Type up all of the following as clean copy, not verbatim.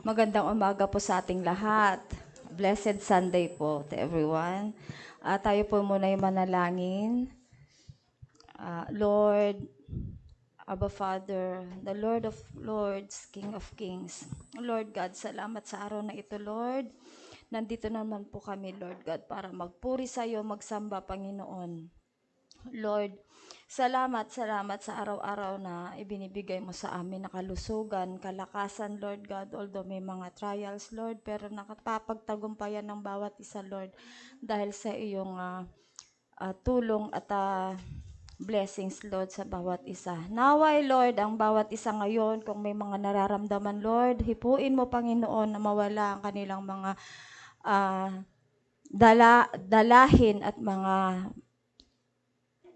Magandang umaga po sa ating lahat. Blessed Sunday po to everyone. Tayo po muna yung manalangin. Lord, Abba Father, the Lord of Lords, King of Kings. Lord God, salamat sa araw na ito, Lord. Nandito naman po kami, Lord God, para magpuri sa iyo, magsamba, Panginoon. Lord, salamat sa araw-araw na ibinibigay mo sa amin na kalusugan, kalakasan, Lord God. Although may mga trials, Lord, pero nakapapagtagumpayan ng bawat isa, Lord, dahil sa iyong tulong at blessings, Lord, sa bawat isa. Naway, Lord, ang bawat isa ngayon, kung may mga nararamdaman, Lord, hipuin mo, Panginoon, na mawala ang kanilang mga dalahin at mga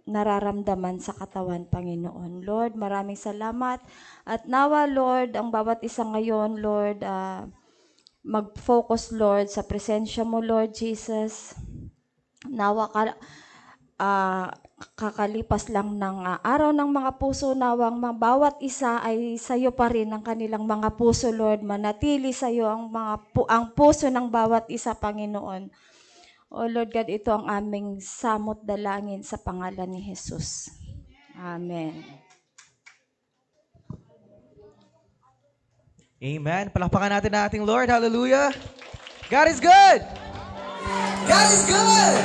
nararamdaman sa katawan, Panginoon. Lord, maraming salamat. At nawa, Lord, ang bawat isa ngayon, Lord, mag-focus, Lord, sa presensya mo, Lord Jesus. Nawa kakalipas lang ng araw ng mga puso, nawang bawat isa ay sa iyo pa rin ang kanilang mga puso, Lord. Manatili sa iyo ang puso ng bawat isa, Panginoon. O Lord God, ito ang aming samot dalangin sa pangalan ni Jesus. Amen. Amen. Palakpakan natin ang ating Lord. Hallelujah. God is good. God is good!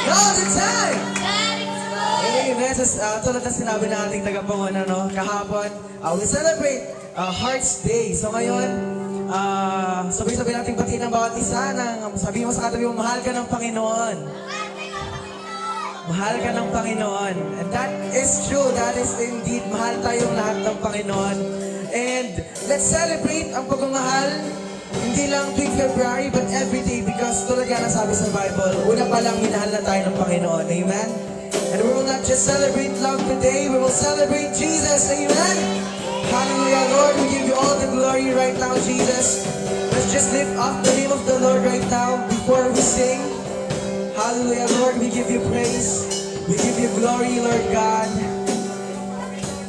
All the time! Amen. So, tulad na sinabi ng ating tagapanguna, no? Kahapon, we celebrate Hearts Day. So ngayon, sabay-sabay nating batiin ang bawat isa ng sabihin mo sa katabi mo, mahal ka ng Panginoon. Mahal ka ng Panginoon. And that is true. That is indeed, mahal tayong lahat ng Panginoon. And let's celebrate ang pagmamahal. Hindi lang tuwing February, but every day because tulad nga nasabi sa Bible, una pa lang minahal na tayo ng Panginoon. Amen? And we will not just celebrate love today, we will celebrate Jesus. Amen? Hallelujah, Lord, we give you all the glory right now, Jesus. Let's just lift up the name of the Lord right now before we sing. Hallelujah, Lord, we give you praise. We give you glory, Lord God.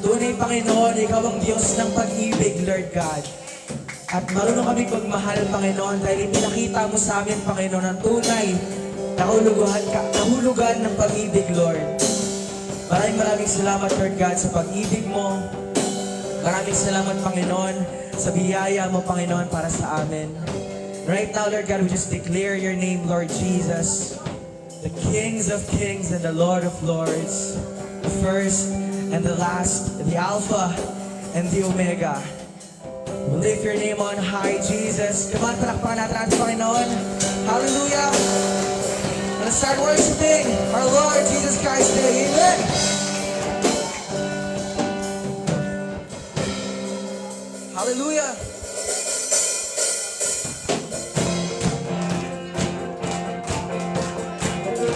Tunay, Panginoon, ikaw ang Diyos ng pag-ibig, Lord God. At marunong kami pagmahal, Panginoon, dahil ipinakita mo sa amin, Panginoon, ang tunay na kahulugan ng pag-ibig, Lord. Maraming salamat, Lord God, sa pag-ibig mo. Maraming salamat, Panginoon, sa biyaya mo, Panginoon, para sa amin. Right now, Lord God, we just declare your name, Lord Jesus, the Kings of Kings and the Lord of Lords, the first and the last, the Alpha and the Omega. We lift your name on high, Jesus. Come on, palakpakan natin ang Panginoon. Hallelujah. Let's start worshiping our Lord Jesus Christ today. Amen. Hallelujah.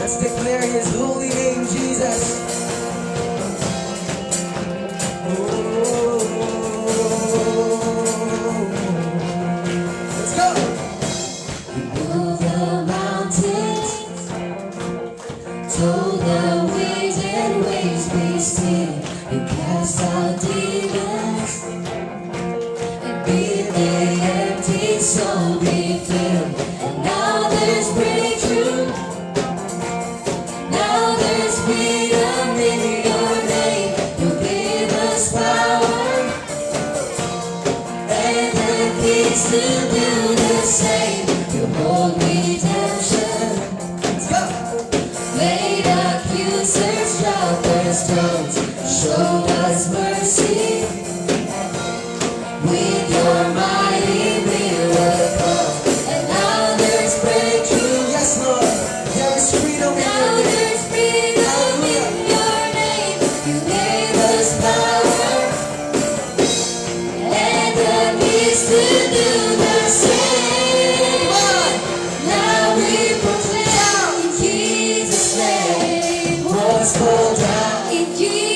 Let's declare His holy name, Jesus. Told the winds and waves be still, and cast out demons, and be the empty soul be filled. And now there's breakthrough, now there's freedom in your name. You gave us power and the keys to do the same. You hold redemption. Made accusers drop their stones, showed us mercy with your mighty miracles. And now there's breakthrough. Yes, Lord. There is freedom in Now your name. there's freedom in your name. You gave us power and the keys to do the same. Now we proclaim in Jesus' name. What's called out in Jesus'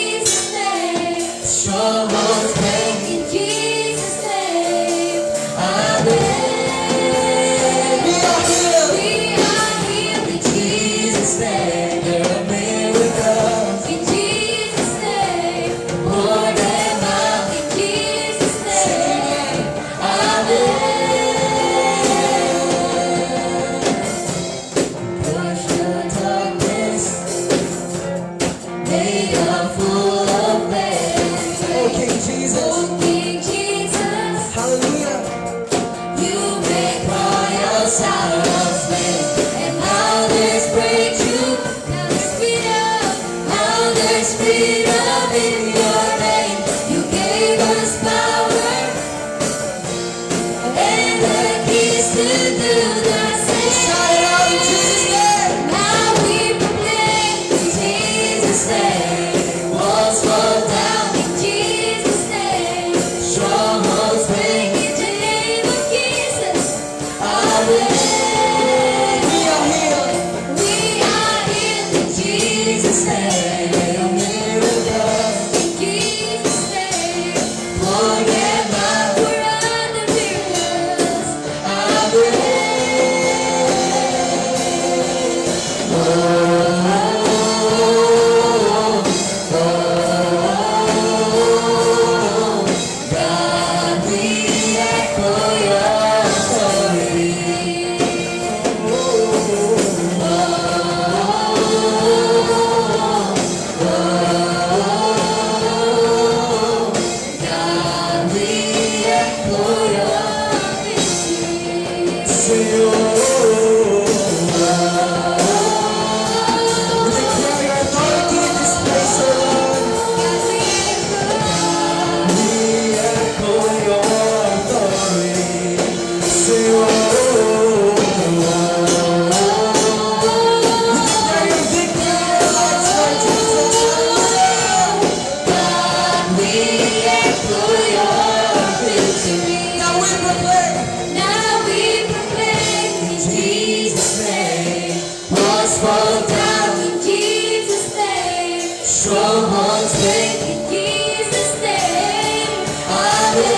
strongholds break in Jesus' name. Amen.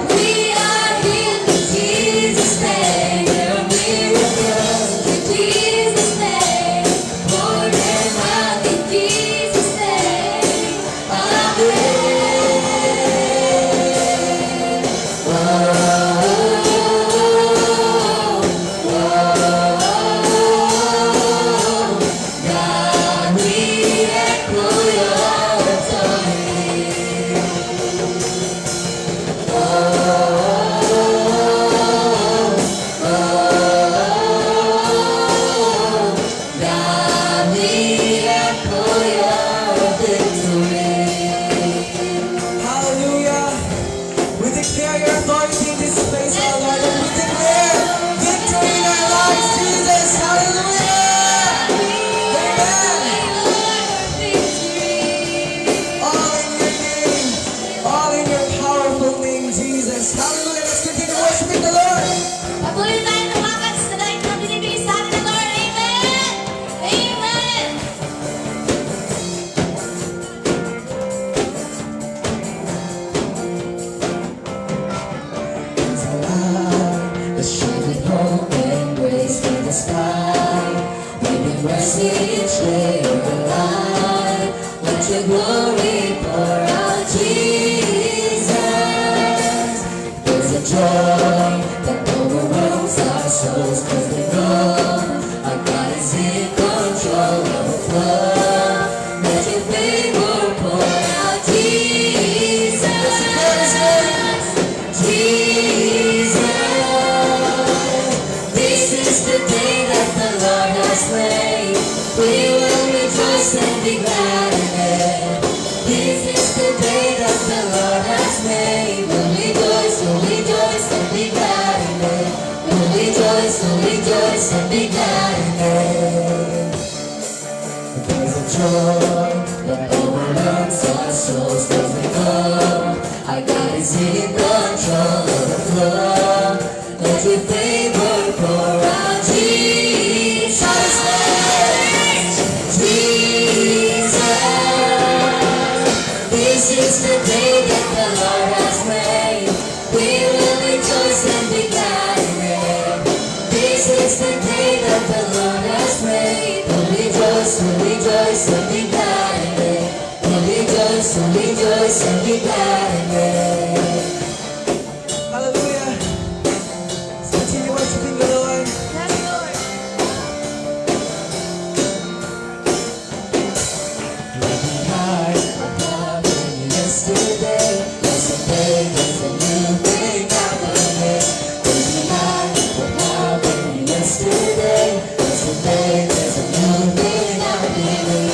We are healed in Jesus' name. There are miracles in Jesus' name. More than out in Jesus' name. Amen. God, we echo your God, we echo your victory. Hallelujah. We declare your authority in this place, our Lord, and we declare victory in our lives, Jesus. Hallelujah. All in your name, all in your powerful name, Jesus. Hallelujah. Let's continue worshiping the Lord. Patuloy tayo tumakas sa dahil na binibigay sa atin ng Lord. Amen! Amen! The strength with hope and grace in the sky. We will mercy each day of our life. Let your glory pour out, Jesus. There's a joy that overwhelms our souls, 'cause we know our God is in control of the flow. Let your favor pour out, Jesus. Jesus, this is the day that the Lord has made. We will rejoice and be glad in it. This is the day that the Lord has made. We'll rejoice and be glad in it. We'll rejoice and be glad in it. There's a joy that overwhelms our souls, 'cause we know our God is in control of the flow. Let your favor pour out, Jesus. Jesus, this is the day that the Lord has made. We will rejoice and be glad in it. This is the day that the Lord has made. We'll rejoice and be glad in it. We'll rejoice and be glad in it. Hallelujah. Let's continue worshiping the Lord. Yesterday, yesterday, there's a new thing happening. There's a night, what happened yesterday, yesterday, there's a new thing happening.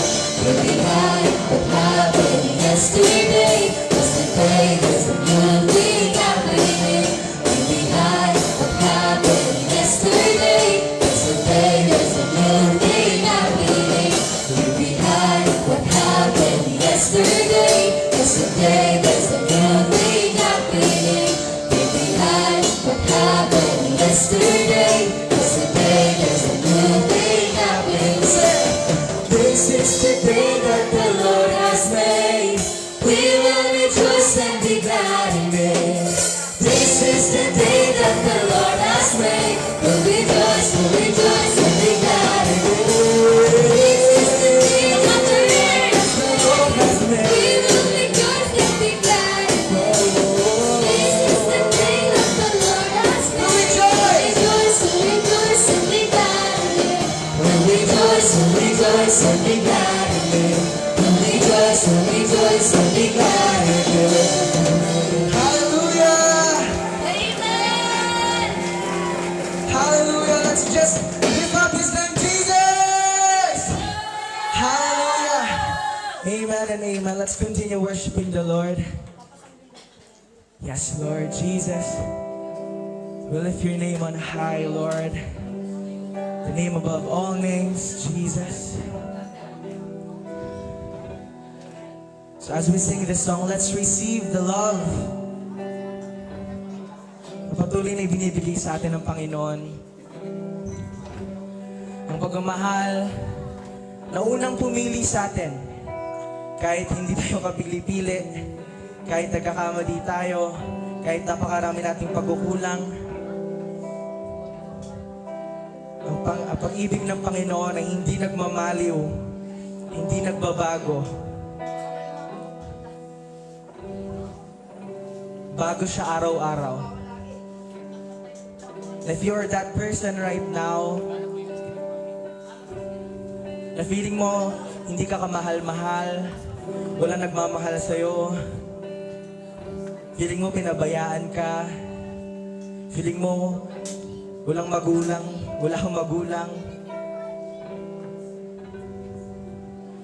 Every night, what happened yesterday, yesterday, there's a new thing happening. Every night, what happened yesterday, yesterday, there's a new thing happening. Every night, what happened yesterday, yesterday, there's a new thing happening. Every night, what happened yesterday, yesterday, there's a new thing happening. This is the day that the Lord has made. We will rejoice and be glad in it. This is the day that the Lord has made. We'll rejoice and be glad in it. This is the day that the Lord has made. We will rejoice and be glad in it. This is the day that the Lord has made. Rejoice and be glad in it. We'll rejoice and be glad in it. We'll rejoice and be glad in it. Hallelujah. Amen. Hallelujah. Let's just lift up his name, Jesus. Hallelujah. Amen and amen. Let's continue worshiping the Lord. Yes, Lord Jesus. We lift your name on high, Lord. The name above all names, Jesus. So as we sing this song, let's receive the love na patuloy na ibinibigay sa atin ng Panginoon. Ang pagmamahal na unang pumili sa atin. Kahit hindi tayo kapili-pili, kahit nagkakamali tayo, kahit napakarami nating pagkukulang, ang pag-ibig ng Panginoon ay hindi nagmamaliw, hindi nagbabago. Bago siya araw-araw. If you're that person right now, na feeling mo hindi ka kamahal-mahal, walang nagmamahal sa'yo, feeling mo pinabayaan ka, feeling mo walang magulang, wala kang magulang,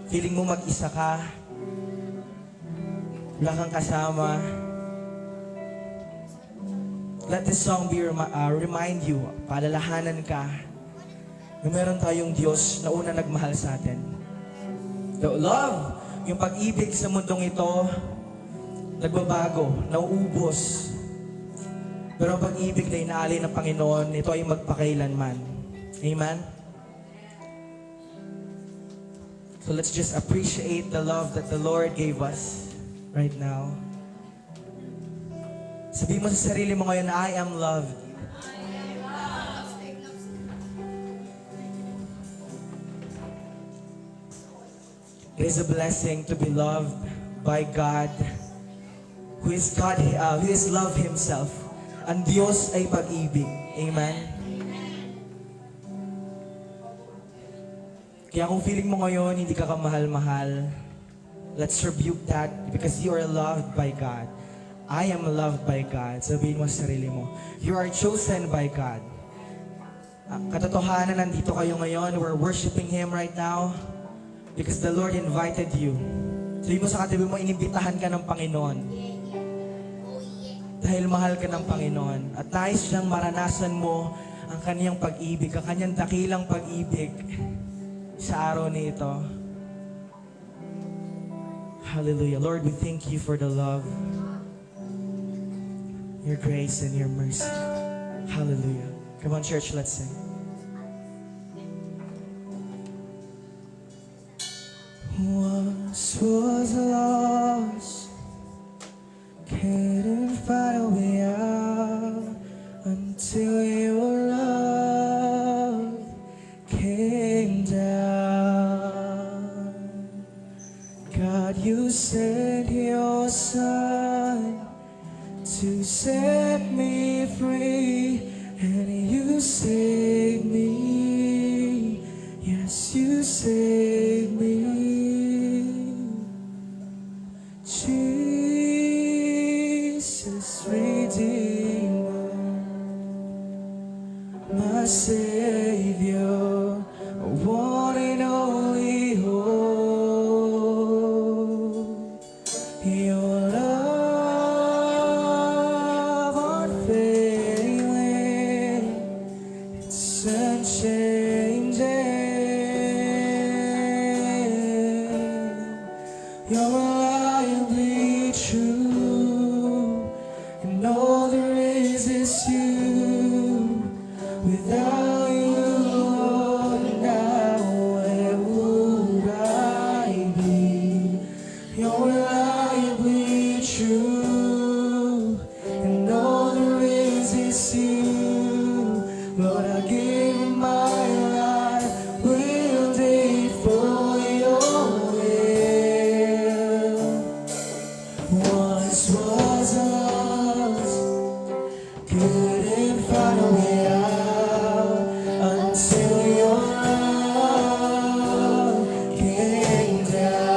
feeling mo mag-isa ka, wala kang kasama, let this song remind you, palalahanan ka, na meron tayong Diyos na una nagmahal sa atin. The love, yung pag-ibig sa mundong ito, nagbabago, nauubos. Pero ang pag-ibig na inaali ng Panginoon, ito ay magpakailanman. Amen? So let's just appreciate the love that the Lord gave us right now. Sabihin mo sa sarili mo ngayon, I am loved. It is a blessing to be loved by God, who is love Himself. Ang Diyos ay pag-ibig. Amen? Kaya kung feeling mo ngayon, hindi ka kamahal-mahal, let's rebuke that because you are loved by God. I am loved by God. Sabihin mo sa sarili mo, you are chosen by God. Katotohanan, nandito kayo ngayon. We're worshiping Him right now because the Lord invited you. Sabihin mo sa katabi mo, inimbitahan ka ng Panginoon. Dahil mahal ka ng Panginoon. At nais siyang maranasan mo ang kaniyang pag-ibig, ang kaniyang dakilang pag-ibig sa araw na ito. Hallelujah. Lord, we thank you for the love, your grace, and your mercy. Hallelujah. Come on, church, let's sing. Once was lost, couldn't find a way out until your love came down. God, you sent your Son to set me free, and you saved me. Yes, you saved me. Jesus, Redeemer, my Savior, one and only hope. Your love unfailing, it's unchanging. You're reliably true, and all there is you. Without you, Lord, now where would I be? You're reliably true, and all there is you. Lord, I give my life, will wait for your will. Once was lost, couldn't find a way out until your love came down.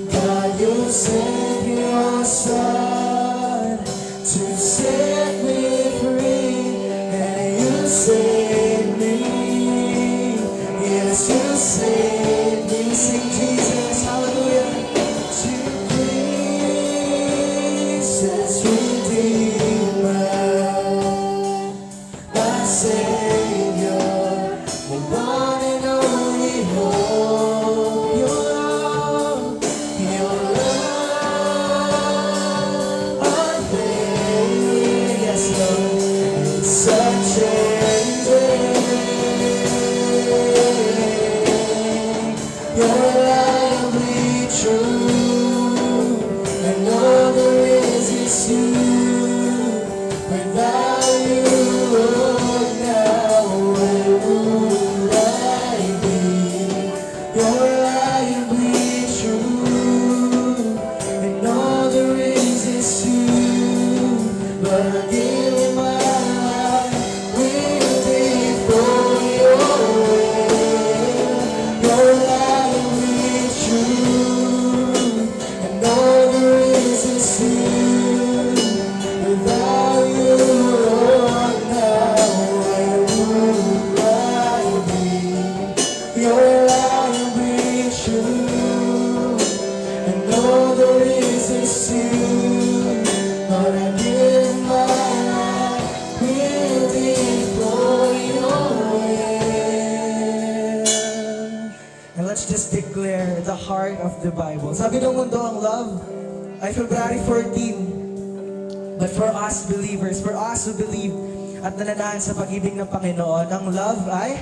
God, you sent your Son to set me free, and you saved me. Yes, you saved me. Sing Jesus, hallelujah. Jesus, Redeemer, my Savior, the one and only hope. Your love, unfailing, yes, Lord, it's unchanging. just declare the heart of the Bible. Sabi ng mundo, ang love ay February 14. But for us believers, for us who believe at nananahan sa pag-ibig ng Panginoon, ang love ay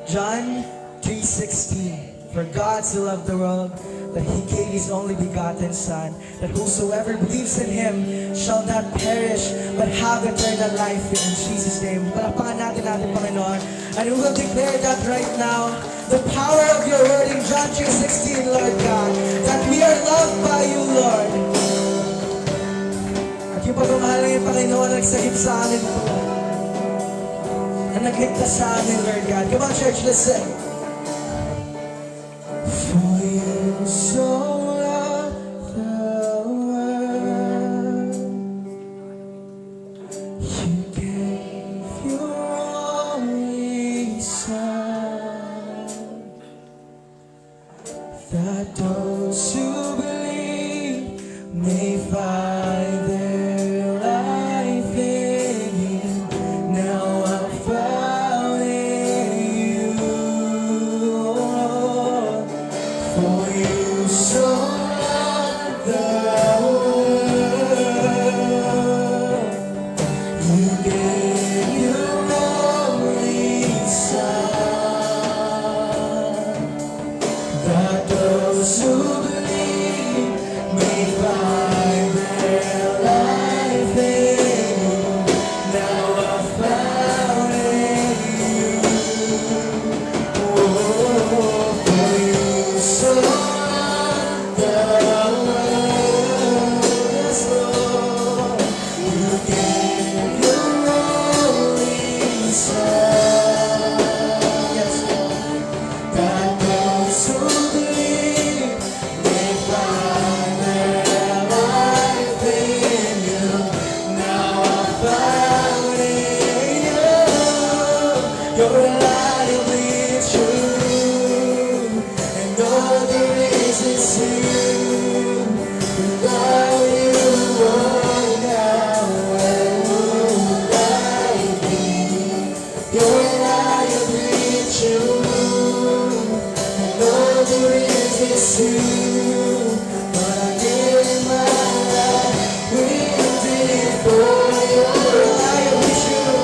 John 3:16. For God so loved the world that He gave His only begotten Son, that whosoever believes in Him shall not perish, but have eternal life. In Jesus' name, palakpakan natin Panginoon. And we will declare that right now, the power of Your word in John 3:16, Lord God, that we are loved by You, Lord. At yung pagmamahal ng Panginoon na nagsagip sa amin po, na nagligtas sa amin, Lord God. Come on, church, listen. For You so loved the world, You gave Your only Son, that those who believe may find their life in You. Now I'm found in You. For You so loved the world, You gave Your only Son, that those who believe may find their life in You. Now I'm found in You. Oh, for You so loved the world, yes, Lord. You gave Your only Son, yes, Lord, that those who believe may find their life in You. Now I'm found in You. You're reliably true, and all there is You. Without You, oh, now where would I be? You're reliably true, and all there is You. But I give my life, will it for You. You're reliably true,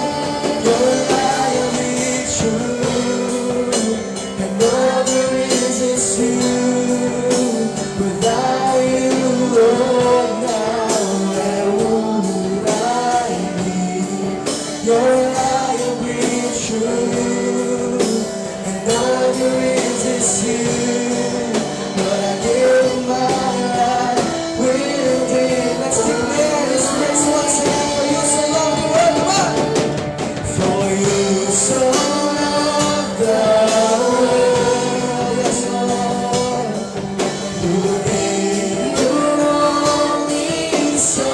You're reliably true, and all there is You. Without You, oh, now where would I be? You're reliably true, and all there is You. But I give my life, will it. Let's declare this praise once again. For You so loved the world, come on. For You so loved the world, yes, Lord. You gave Your only Son,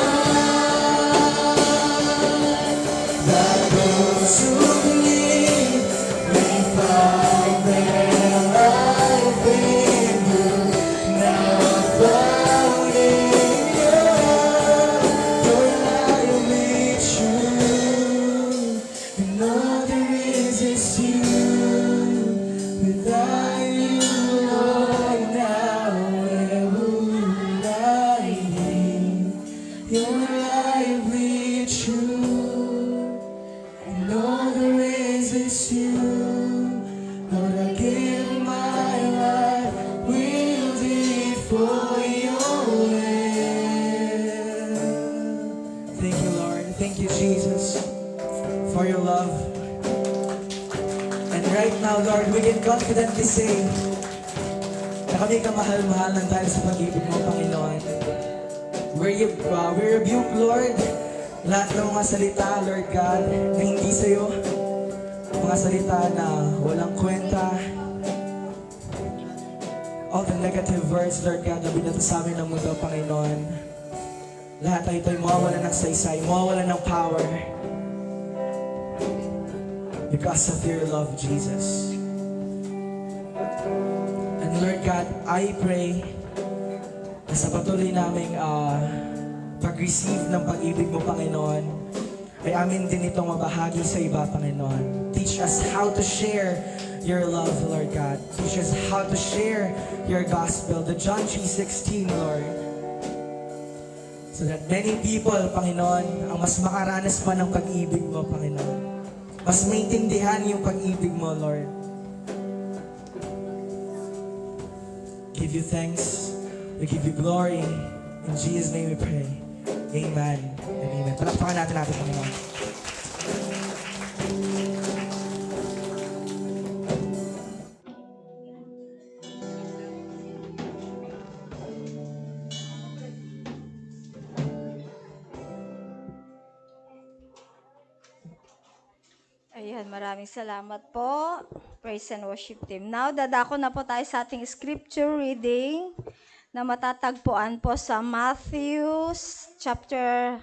that those who believe may find their life in You. Now I'm found in You. You're reliably true, and all there is You. Without You, Lord, now where would I be? You're reliably true, and all there is You. Lord, I give my life, will it for Your will. Thank You, Lord. Thank You, Jesus, for Your love. And right now, Lord, we can confidently say na kami kamahal-mahalan dahil sa pag-ibig mo, Panginoon. We rebuke, Lord, lahat ng mga salita, Lord God, na hindi sa'yo. Mga salita na walang kwenta. All the negative words, Lord God, na binato sa amin ng mundo, Panginoon. Lahat ay ito'y mawawala ng saysay, mawawala ng power. Because of Your love, Jesus. And Lord God, I pray na sa patuloy naming pag-receive ng pag-ibig mo, Panginoon, ay amin din itong mabahagi sa iba, Panginoon. Teach us how to share your love, Lord God. Teach us how to share your gospel, the John 3:16, Lord. So that many people, Panginoon, ang mas makaranas pa ng pag-ibig mo, Panginoon. Mas maintindihan yung pag-ibig mo, Lord. Give you thanks. We give you glory. In Jesus' name we pray. Amen and amen. Palakpakan natin Panginoon. Ayan, maraming salamat po. Praise and worship team. Now, dadako na po tayo sa ating scripture reading na matatagpuan po sa Matthew chapter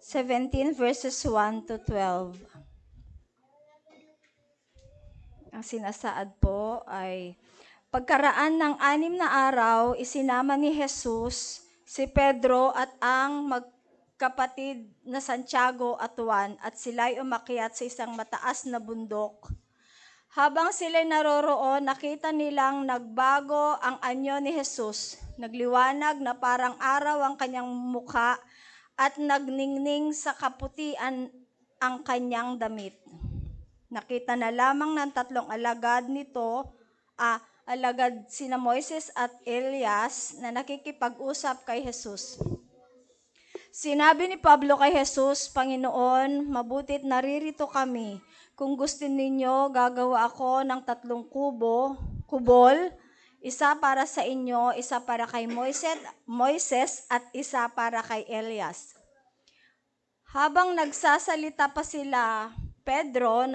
17 verses 1 to 12. Ang sinasaad po ay, pagkaraan ng 6 na araw, isinama ni Jesus si Pedro at ang magkapatid na Santiago at Juan at sila'y umakyat sa isang mataas na bundok. Habang sila'y naroroon, nakita nilang nagbago ang anyo ni Jesus. Nagliwanag na parang araw ang kanyang mukha at nagningning sa kaputian ang kanyang damit. Nakita na lamang ng 3 alagad nito, alagad sina Moises at Elias na nakikipag-usap kay Jesus. Sinabi ni Pablo kay Jesus, Panginoon, mabutit naririto kami. Kung gusto ninyo, gagawa ako ng 3 kubol, isa para sa inyo, isa para kay Moises at isa para kay Elias. Habang nagsasalita pa sila, Pedro,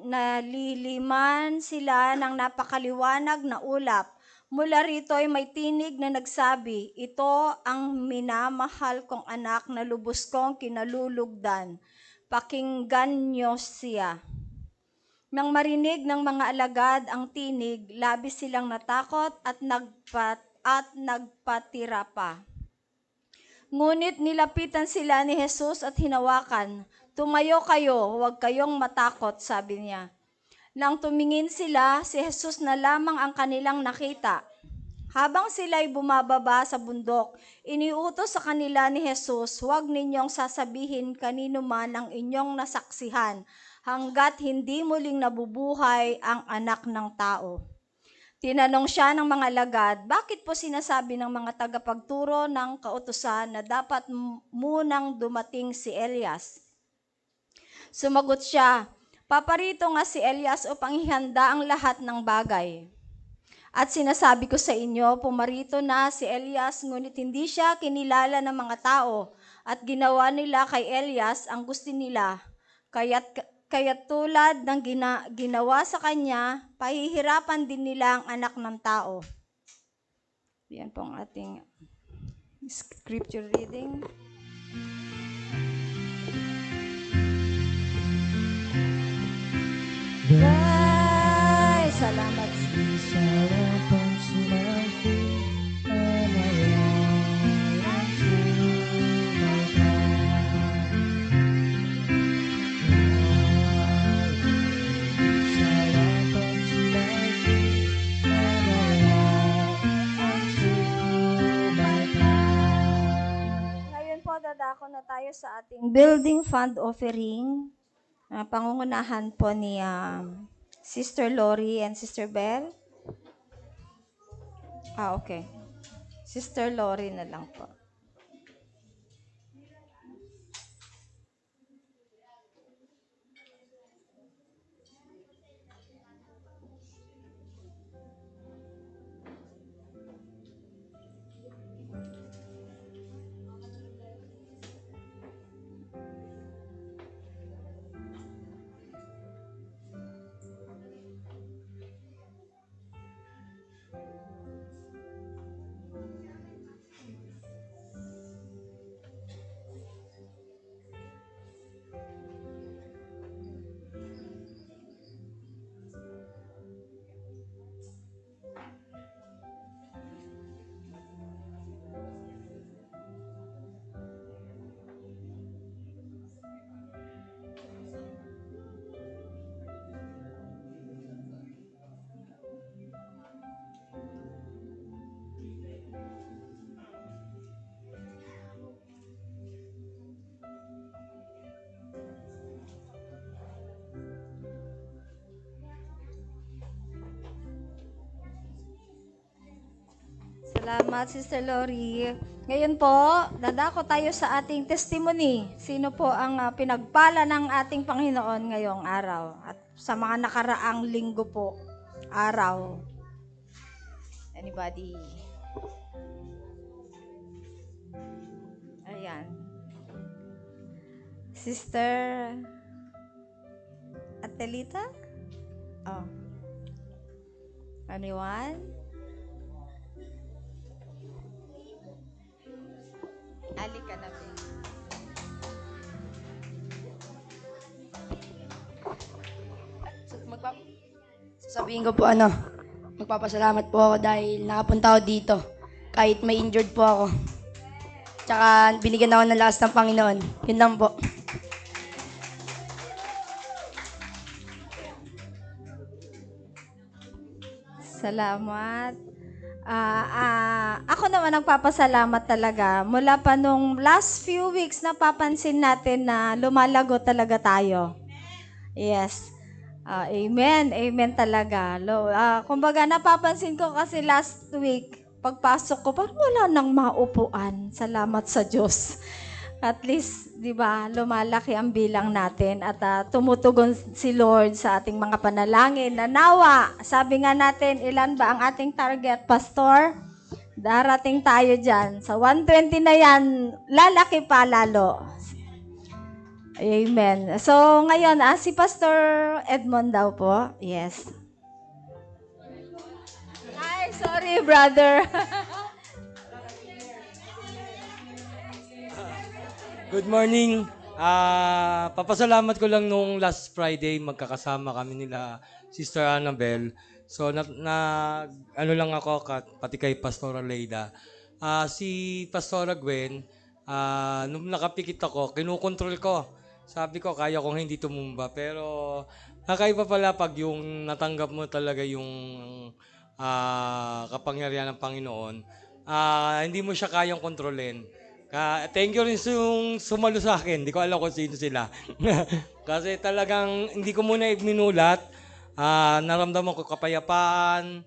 naliliman sila ng napakaliwanag na ulap. Mula rito ay may tinig na nagsabi, ito ang minamahal kong anak na lubos kong kinalulugdan. Pakinggan niyo siya. Nang marinig ng mga alagad ang tinig, labis silang natakot at nagpatira pa. Ngunit nilapitan sila ni Jesus at hinawakan. Tumayo kayo, huwag kayong matakot, sabi niya. Nang tumingin sila, si Jesus na lamang ang kanilang nakita. Habang sila'y bumababa sa bundok, iniutos sa kanila ni Jesus, huwag ninyong sasabihin kanino man ang inyong nasaksihan, hanggat hindi muling nabubuhay ang anak ng tao. Tinanong siya ng mga alagad, bakit po sinasabi ng mga tagapagturo ng kautusan na dapat munang dumating si Elias? Sumagot siya, paparito nga si Elias upang ihanda ang lahat ng bagay. At sinasabi ko sa inyo, pumarito na si Elias, ngunit hindi siya kinilala ng mga tao, at ginawa nila kay Elias ang gusto nila. Kaya't tulad ng ginawa sa kanya, pahihirapan din nila ang anak ng tao. Yan po ang ating scripture reading. Ay, salamat. Ngayon po, dadako na tayo sa ating building fund offering. Pangungunahan po ni Sister Lori and Sister Bell. Okay. Sister Lori na lang po. Salamat, Sister Lori. Ngayon po, dadako tayo sa ating testimony. Sino po ang pinagpala ng ating Panginoon ngayong araw? At sa mga nakaraang linggo po, araw. Anybody? Ayan. Sister Atelita? Oh. Anyone? Ali ka na, babe. Sabihin ko po magpapasalamat po ako dahil nakapunta ako dito kahit may injured po ako. Tsaka binigyan ako ng lakas ng Panginoon. Yun lang po. Salamat. Ako naman nagpapasalamat talaga. Mula pa nung last few weeks, napapansin natin na lumalago talaga tayo. Yes. Amen. Amen talaga. Kumbaga, napapansin ko kasi last week, pagpasok ko, parang wala nang maupuan. Salamat sa Diyos. At least, di ba, lumalaki ang bilang natin at tumutugon si Lord sa ating mga panalangin. Nawa, sabi nga natin, ilan ba ang ating target, Pastor? Darating tayo dyan. Sa 120 na yan, lalaki pa lalo. Amen. So, ngayon, si Pastor Edmond daw po. Yes. Ay, sorry, brother. Good morning. Papasalamat ko lang nung last Friday magkakasama kami nila Sister Annabel. So ano lang ako pati kay Pastora Leida. Si Pastora Gwen, nung nakapikit ako, kinukontrol ko. Sabi ko kaya kong hindi tumumba pero nakaiba pala pag yung natanggap mo talaga yung kapangyarihan ng Panginoon. Hindi mo siya kayang kontrolin. Thank you rin yung sumalo sa akin. Hindi ko alam kung sino sila. Kasi talagang hindi ko muna minulat. Naramdaman ko kapayapaan.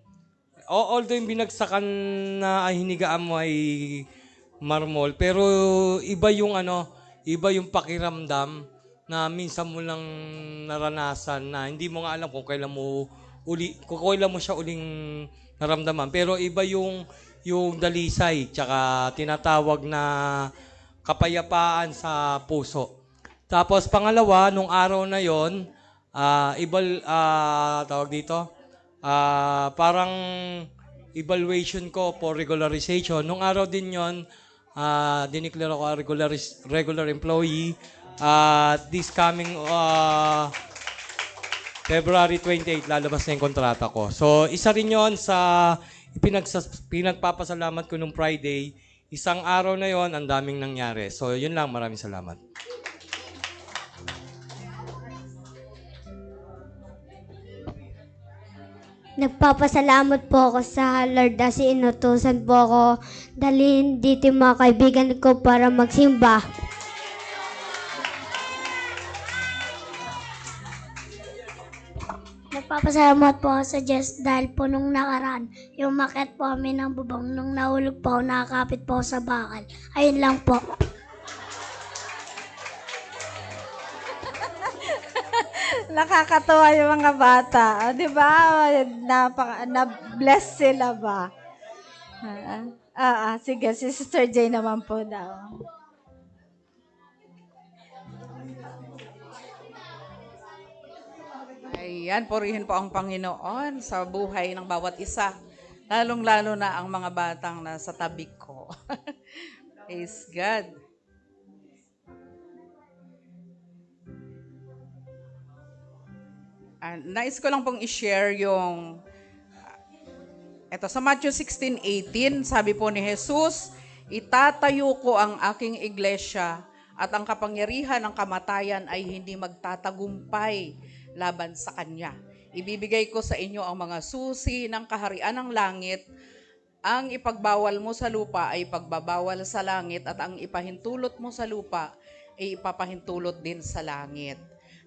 Although yung binagsakan na hinigaan mo ay marmol. Pero iba yung pakiramdam na minsan mo lang naranasan na hindi mo nga alam kung kailan mo siya uling naramdaman. Pero iba yung dalisay, tsaka tinatawag na kapayapaan sa puso. Tapos pangalawa, nung araw na yon, tawag dito, parang evaluation ko for regularization. Nung araw din yon, dineclare ako regular employee. This coming February 28, lalabas na yung kontrata ko. So, isa rin yon sa pinagpapasalamat ko nung Friday. Isang araw na yon, ang daming nangyari. So, yun lang. Maraming salamat. Nagpapasalamat po ako sa Lord kasi inutusan po ako dalhin dito yung mga kaibigan ko para magsimba. Nagpapasalamat po ako sa Diyos dahil po nung nakaraan, yung umakyat po kami ng bubong, nung nahulog po ako, nakakapit po ako sa bakal. Ayun lang po. Nakakatawa yung mga bata. Di ba? Na-bless sila ba? Sige, si Sister Jay naman po daw. Ayan, purihin po ang Panginoon sa buhay ng bawat isa. Lalong-lalo na ang mga batang nasa tabi ko. Praise God. Nais ko lang pong i-share yung ito sa Matthew 16:18, sabi po ni Jesus, itatayo ko ang aking iglesia at ang kapangyarihan ng kamatayan ay hindi magtatagumpay laban sa kanya. Ibibigay ko sa inyo ang mga susi ng kaharian ng langit. Ang ipagbawal mo sa lupa ay pagbabawal sa langit at ang ipahintulot mo sa lupa ay ipapahintulot din sa langit.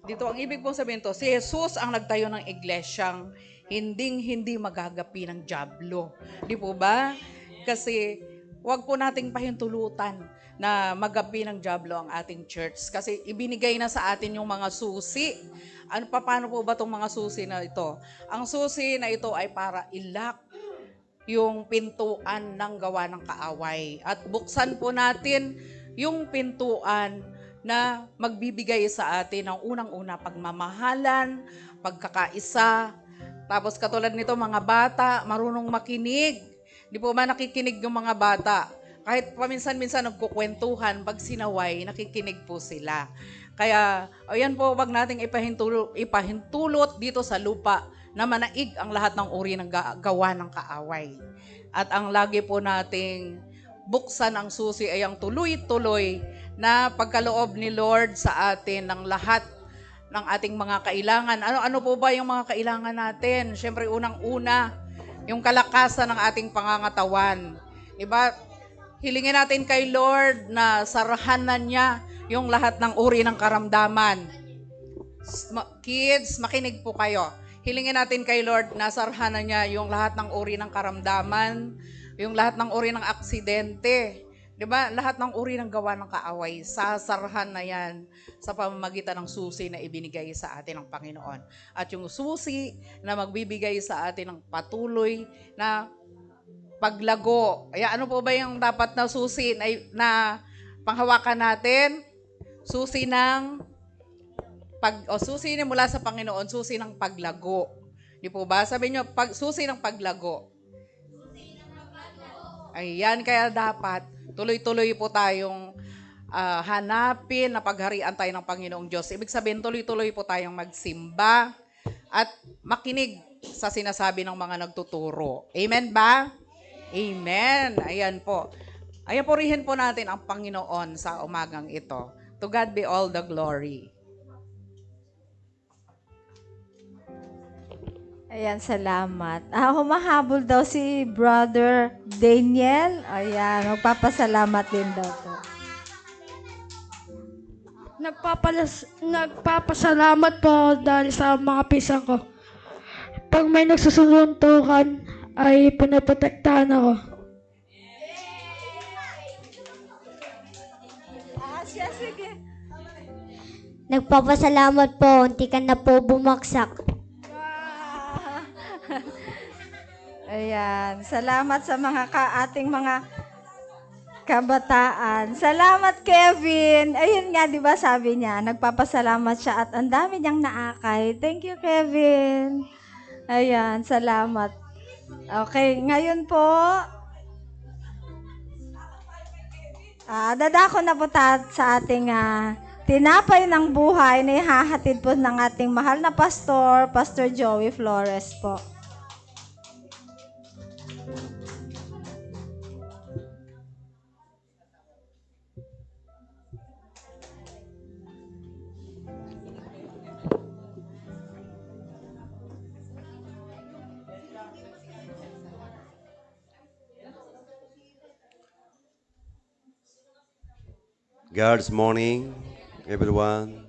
Dito ang ibig pong sabihin to, si Jesus ang nagtayo ng iglesyang hindi magagapi ng dyablo. Di po ba? Kasi wag po nating pahintulutan na magabi ng diablo ang ating church. Kasi ibinigay na sa atin yung mga susi. Paano po ba itong mga susi na ito? Ang susi na ito ay para ilak yung pintuan ng gawa ng kaaway. At buksan po natin yung pintuan na magbibigay sa atin ng unang-una pagmamahalan, pagkakaisa. Tapos katulad nito mga bata, marunong makinig. Di po ba nakikinig yung mga bata? Kahit paminsan-minsan nagkukwentuhan, pag sinaway, nakikinig po sila. Kaya, ayan po, wag nating ipahintulot dito sa lupa na manaig ang lahat ng uri ng gawa ng kaaway. At ang lagi po nating buksan ang susi ay ang tuloy-tuloy na pagkaloob ni Lord sa atin ng lahat ng ating mga kailangan. Ano po ba yung mga kailangan natin? Siyempre, unang-una, yung kalakasan ng ating pangangatawan. Diba? Hilingin natin kay Lord na sarahanan niya yung lahat ng uri ng karamdaman. Kids, makinig po kayo. Hilingin natin kay Lord na sarahanan niya yung lahat ng uri ng karamdaman, yung lahat ng uri ng aksidente. Diba? Lahat ng uri ng gawa ng kaaway, sasarahan na yan sa pamamagitan ng susi na ibinigay sa atin ng Panginoon. At yung susi na magbibigay sa atin ng patuloy na paglago. Ano po ba yung dapat na susi na panghawakan natin? Susi ng susi na mula sa Panginoon, susi ng paglago. Di po ba? Sabi nyo, susi ng paglago. Ayan, kaya dapat tuloy-tuloy po tayong hanapin na pagharian tayo ng Panginoong Diyos. Ibig sabihin, tuloy-tuloy po tayong magsimba at makinig sa sinasabi ng mga nagtuturo. Amen ba? Amen. Ayan po. Ayan, purihin po natin ang Panginoon sa umagang ito. To God be all the glory. Ayan, salamat. Humahabol daw si Brother Daniel. Ayan, magpapasalamat din daw po. Nagpapasalamat po dahil sa mga pisang ko. Pag may nagsusuntukan, ay pinaprotektahan ako. Sige. Nagpapasalamat po, hindi ka na po bumagsak. Ayan, salamat sa mga ating mga kabataan. Salamat, Kevin. Ayun nga, di ba sabi niya, nagpapasalamat siya at ang dami niyang naakay. Thank you, Kevin. Ayan, salamat. Okay, ngayon po, dadako na po sa ating tinapay ng buhay na ihahatid po ng ating mahal na pastor, Pastor Joey Flores po. God's morning, everyone.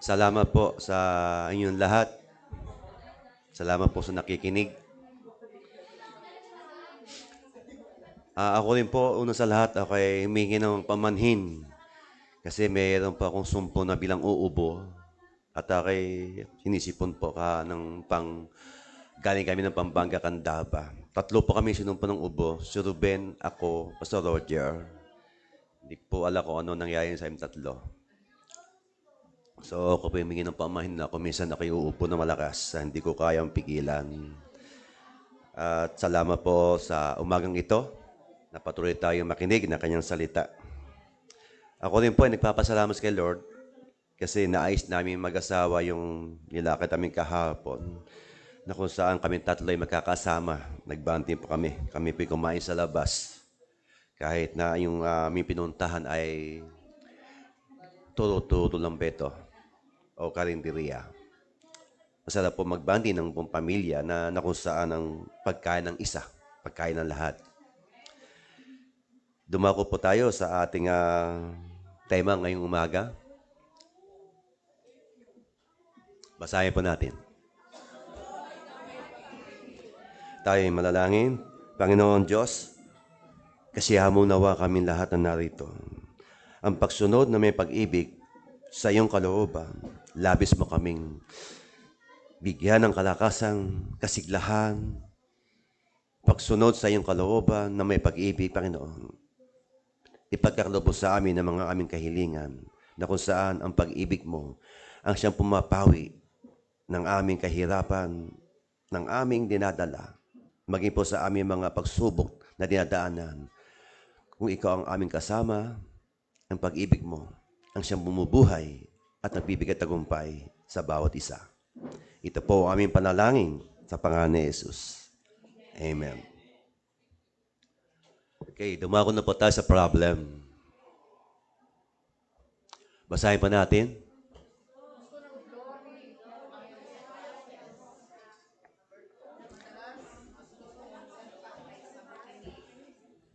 Salamat po sa inyong lahat. Salamat po sa nakikinig. Ako rin po, una sa lahat, ako ay humingi ng pamanhin. Kasi mayroon pa akong sumpo na bilang uubo. At ako'y sinisipon po ng galing kami ng Pampanga, Candaba. 3 po kami sinumpo ng ubo. Si Ruben, ako, Pastor Roger. Hindi po alam kung ano nangyari sa aming 3. So ako po humingi ng pamahin na ako minsan ako'y uupo na malakas. Hindi ko kayang pigilan. At salamat po sa umagang ito. Napatuloy tayong makinig na kanyang salita. Ako rin po ay nagpapasalamat kay Lord kasi naayos namin mag-asawa yung nilakad namin kahapon na kung saan kami 3 ay magkakasama. Nagbanding po kami. Kami po kumain sa labas. Kahit na yung aming pinuntahan ay turo-turo lang beto o karinderya. Masarap po magbanding ng buong pamilya na kung saan ang pagkain ng isa, pagkain ng lahat. Dumako po tayo sa ating tema ngayong umaga. Basahin po natin. Tayo ay manalangin. Panginoon Diyos, kasiyahan mo nawa kami lahat na narito. Ang pagsunod na may pag-ibig sa iyong kalooban, labis mo kaming bigyan ng kalakasang kasiglahan, pagsunod sa iyong kalooban na may pag-ibig, Panginoon. Ipagkaloob mo sa amin ang mga aming kahilingan na kung saan ang pag-ibig mo ang siyang pumapawi ng aming kahirapan, ng aming dinadala, maging po sa aming mga pagsubok na dinadaanan. Kung ikaw ang aming kasama, ang pag-ibig mo ang siyang bumubuhay at nagbibigay tagumpay sa bawat isa. Ito po ang aming panalangin sa pangalan ni Jesus. Amen. Okay, dumako na po tayo sa problem. Basahin pa natin.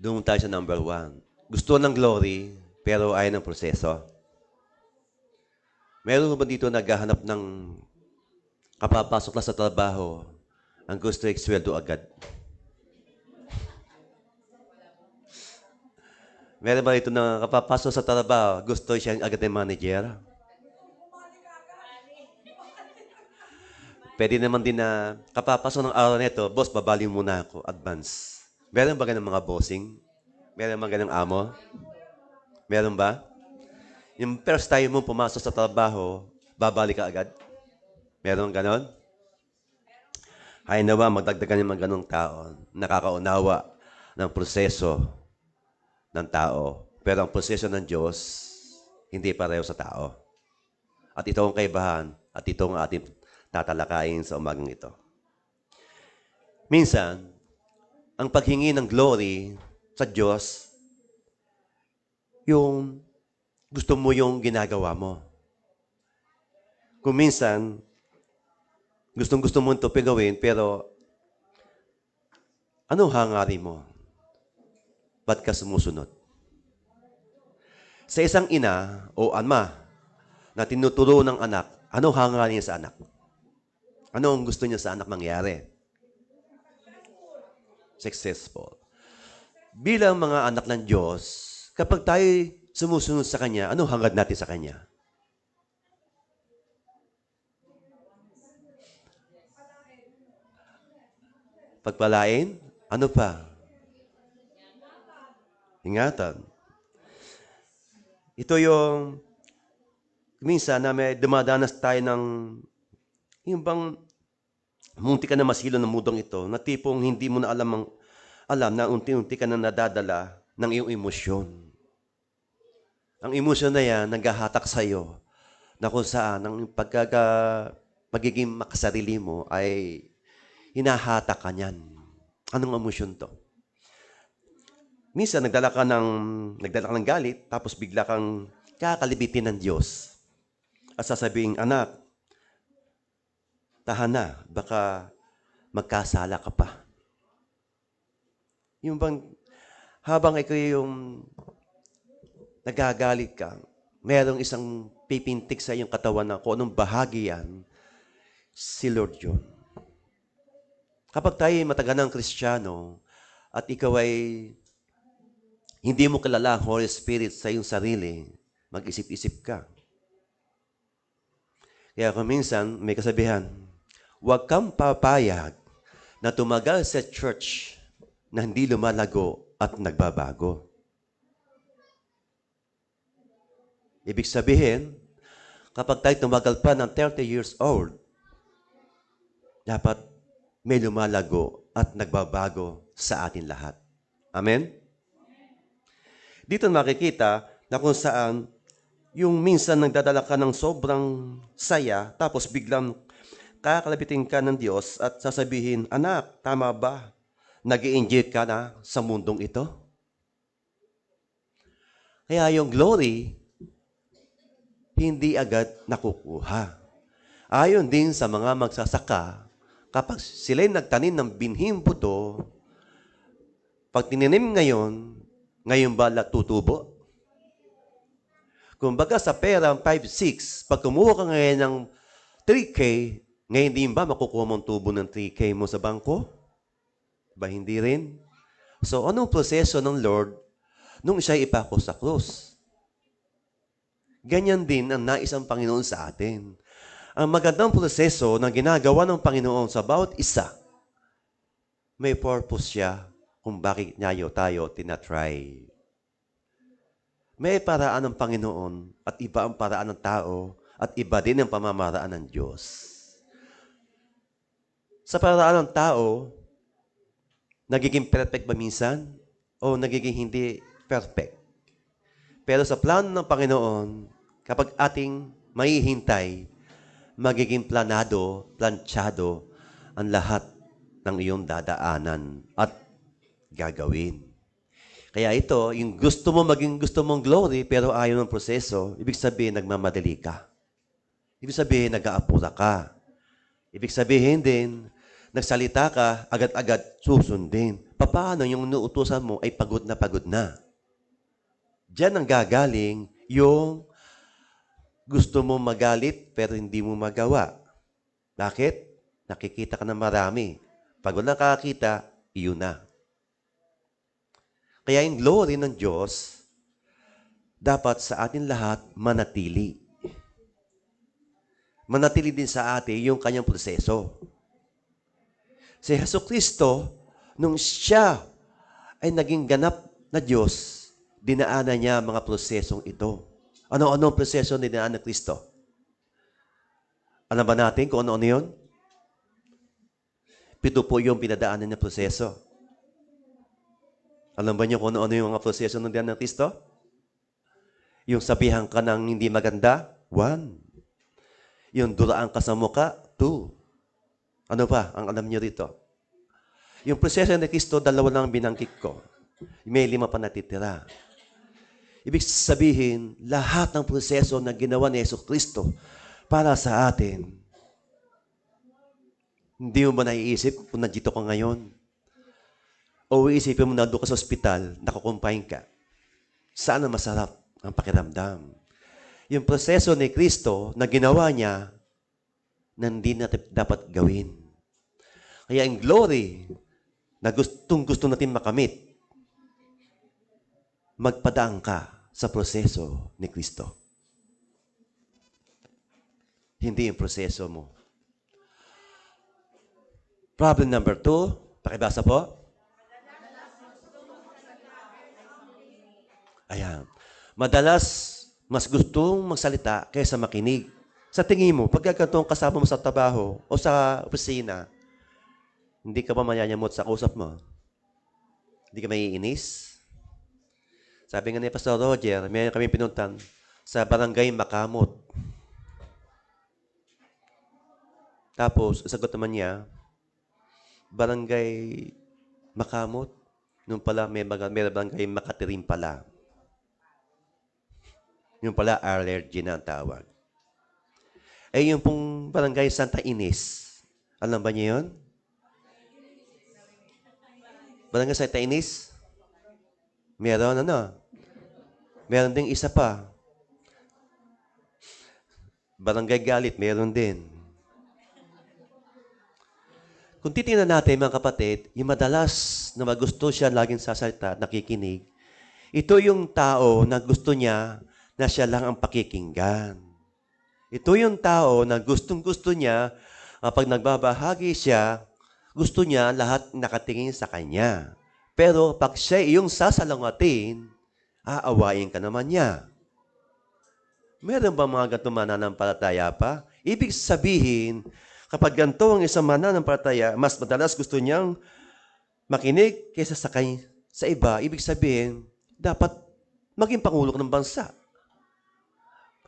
Doon tayo sa number 1. Gusto ng glory, pero ayaw ng proseso. Meron ba dito naghahanap ng kapapasok na sa trabaho, ang gusto ay sweldo agad? Meron ba dito na kapapasok sa trabaho, gusto siya agad ng manager? Pwede naman din na kapapasok ng araw nito, boss, babali muna ako, advance. Meron ba ganang mga bossing? Meron ba ganang amo? Meron ba? Yung first time mo pumasok sa trabaho, babalik ka agad? Meron ganon? Ay nawa, magdagdagan yung mga ganong tao, nakakaunawa ng proseso ng tao. Pero ang proseso ng Diyos, hindi pareho sa tao. At ito ang kaibahan, at ito ang ating tatalakayin sa umagang ito. Minsan, ang paghingi ng glory sa Diyos, yung gusto mo yung ginagawa mo. Kung minsan, gustong-gusto mo ito gawin, pero anong hangarin mo? Ba't ka sumusunod? Sa isang ina o ama na tinuturo ng anak, anong hangarin niya sa anak? Ano ang gusto niya sa anak mangyari? Successful. Bilang mga anak ng Diyos, kapag tayo sumusunod sa Kanya, anong hangad natin sa Kanya? Pagpalain? Ano pa? Ingatan. Ito yung minsan na may dumadanas tayo ng yung bang munti ka na masilo ng mundong ito, na tipong hindi mo na alam na unti-unti ka na nadadala ng iyong emosyon. Ang emosyon na yan, naghahatak sa iyo, na kung saan ang pagiging makasarili mo ay hinahatak ka niyan. Anong emosyon to? Minsan, nagdala ka ng galit, tapos bigla kang kakalibitin ng Diyos. At sasabihin, anak, tahan na, baka magkasala ka pa. Yung bang, habang ikaw yung nagagalit ka, mayroong isang pipintik sa iyong katawan na kung anong bahagi yan, si Lord yun. Kapag tayo matagal ng Kristiyano, at ikaw ay hindi mo kilala ang Holy Spirit sa iyong sarili, mag-isip-isip ka. Kaya kung minsan, may kasabihan, huwag kang papayag na tumagal sa church na hindi lumalago at nagbabago. Ibig sabihin, kapag tayo tumagal pa ng 30 years old, dapat may lumalago at nagbabago sa atin lahat. Amen? Dito makikita na kung saan yung minsan nagdadala ka ng sobrang saya, tapos biglang kakalabitin ka ng Diyos at sasabihin, anak, tama ba? Nag-i-enjoy ka na sa mundong ito? Kaya yung glory, hindi agad nakukuha. Ayon din sa mga magsasaka, kapag sila'y nagtanim ng binhing buto, pag tininim ngayon, Ngayon ba tutubo? Kumbaga sa pera, 5-6, pag kumuha ka ngayon ng 3K, ngayon din ba makukuha mong tubo ng 3K mo sa bangko? Ba hindi rin? So, anong proseso ng Lord nung siya ipako sa krus? Ganyan din ang nais ng Panginoon sa atin. Ang magandang proseso na ginagawa ng Panginoon sa bawat isa, may purpose siya kung bakit niya tayo tinatry. May paraan ng Panginoon at iba ang paraan ng tao at iba din ang pamamaraan ng Diyos. Sa paraan ng tao, nagiging perfect ba minsan? O nagiging hindi perfect? Pero sa plano ng Panginoon, kapag ating mahihintay, magiging planado, planchado ang lahat ng iyong dadaanan at gagawin. Kaya ito, yung gusto mong glory, pero ayaw ng proseso, ibig sabihin, nagmamadali ka. Ibig sabihin, nag-aapura ka. Ibig sabihin din, nagsalita ka, agad-agad susundin. Paano yung nuutusan mo ay pagod na? Diyan ang gagaling yung gusto mo magalit pero hindi mo magawa. Bakit? Nakikita ka na marami. Pag walang kakakita, iyon na. Kaya yung glory ng Diyos, dapat sa atin lahat manatili. Manatili din sa atin yung kanyang proseso. Si Jesucristo, nung siya ay naging ganap na Diyos, dinaanan niya ang mga prosesong ito. Ano-ano ang proseso na dinaan ng Kristo? Alam ba natin kung ano-ano yun? 7 po yung pinadaanan niya proseso. Alam ba niyo kung ano-ano yung mga proseso ng dinaan ng Kristo? Yung sabihan ka ng hindi maganda? 1. Yung duraan ka sa muka? 2. Ano pa ang alam niyo rito? Yung proseso ng Kristo, 2 lang binanggit ko. May 5 pa natitira. Ibig sabihin, lahat ng proseso na ginawa ni Jesucristo para sa atin, hindi mo ba naiisip kung nandito ka ngayon? O iisipin mo na doon ka sa ospital, nakakumpain ka. Saan ang masarap ang pakiramdam? Yung proseso ni Kristo na ginawa niya, na hindi natin dapat gawin. Kaya ang glory na gusto natin makamit, magpadaan ka sa proseso ni Kristo. Hindi yung proseso mo. Problem number 2, pakibasa po. Ayan. Madalas, mas gustong magsalita kaysa makinig. Sa tingin mo, pagkakatong kasama mo sa trabaho o sa opisina, hindi ka ba mayayamot sa kausap mo? Hindi ka maiinis? Sabi nga ni Pastor Roger, may kami pinuntan sa barangay Makamot. Tapos, sagot naman niya, barangay Makamot, nung pala may barangay Makatirim pala. Yung pala, allergy na ang tawag. Eh, yung pong barangay Santa Ines, alam ba niyo yun? Barangay Santa Ines? Meron Meron ding isa pa. Barangay Galit, meron din. Kung titingnan natin, mga kapatid, yung madalas na magusto siya laging sasalita, nakikinig, ito yung tao na gusto niya na siya lang ang pakikinggan. Ito yung tao na gustong-gusto niya, kapag nagbabahagi siya, gusto niya lahat nakatingin sa kanya. Pero pag siya iyong sasalangatin, aawain ka naman niya. Meron ba mga ganito mananampalataya pa? Ibig sabihin, kapag ganito ang isang mananampalataya, mas madalas gusto niyang makinig kaysa sa iba. Ibig sabihin, dapat maging pangulo ng bansa.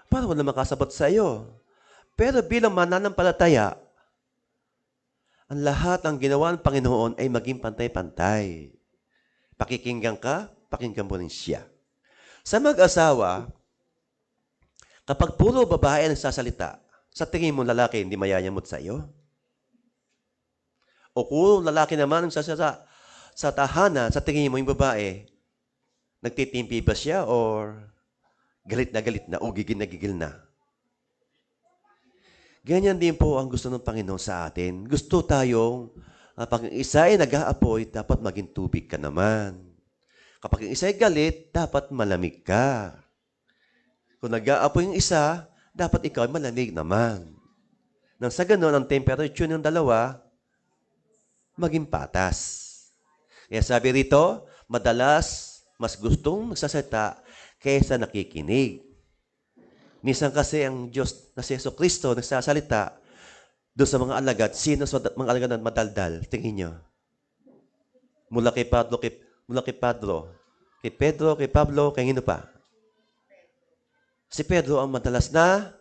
Para wala makasabot sa iyo. Pero bilang mananampalataya, ang lahat ng ginawa ng Panginoon ay maging pantay-pantay. Pakikinggan ka, pakinggan mo rin siya. Sa mag-asawa, kapag puro babae ang nagsasalita, sa tingin mo lalaki hindi mayayamot sa iyo? O kung lalaki naman ang nagsasalita sa tahanan, sa tingin mo yung babae, Nagtitimpi ba siya or galit na o gigil na? Ganyan din po ang gusto ng Panginoon sa atin. Gusto tayong, pag isa ay nag-aapoy, dapat maging tubig ka naman. Kapag isa ay galit, dapat malamig ka. Kung nag-aapoy yung isa, dapat ikaw ay malamig naman. Nang sa ganun, ang temperature ng dalawa, maging patas. Kaya sabi rito, madalas, mas gustong magsasalita kaysa nakikinig. Minsan kasi ang Diyos na si Jesucristo nagsasalita doon sa mga alagad. Sino sa mga alagad na madaldal? Tingin nyo. Mula kay Pedro, kay Pablo, kay hino pa? Si Pedro ang madalas na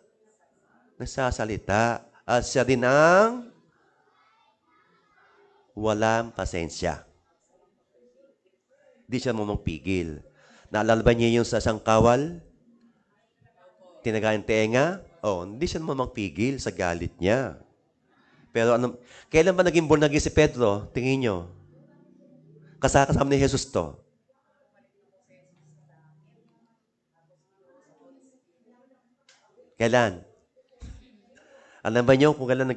nagsasalita. At siya din ang walang pasensya. Di siya mamangpigil. Naalala ba niya yung sa sangkawal? Tinagayan tenga? Hindi siya mamangpigil sa galit niya. Pero kailan ba naging born again si Pedro? Tingin nyo. Kasama ni Jesus to. Kailan? Alam ba niyo kung kailan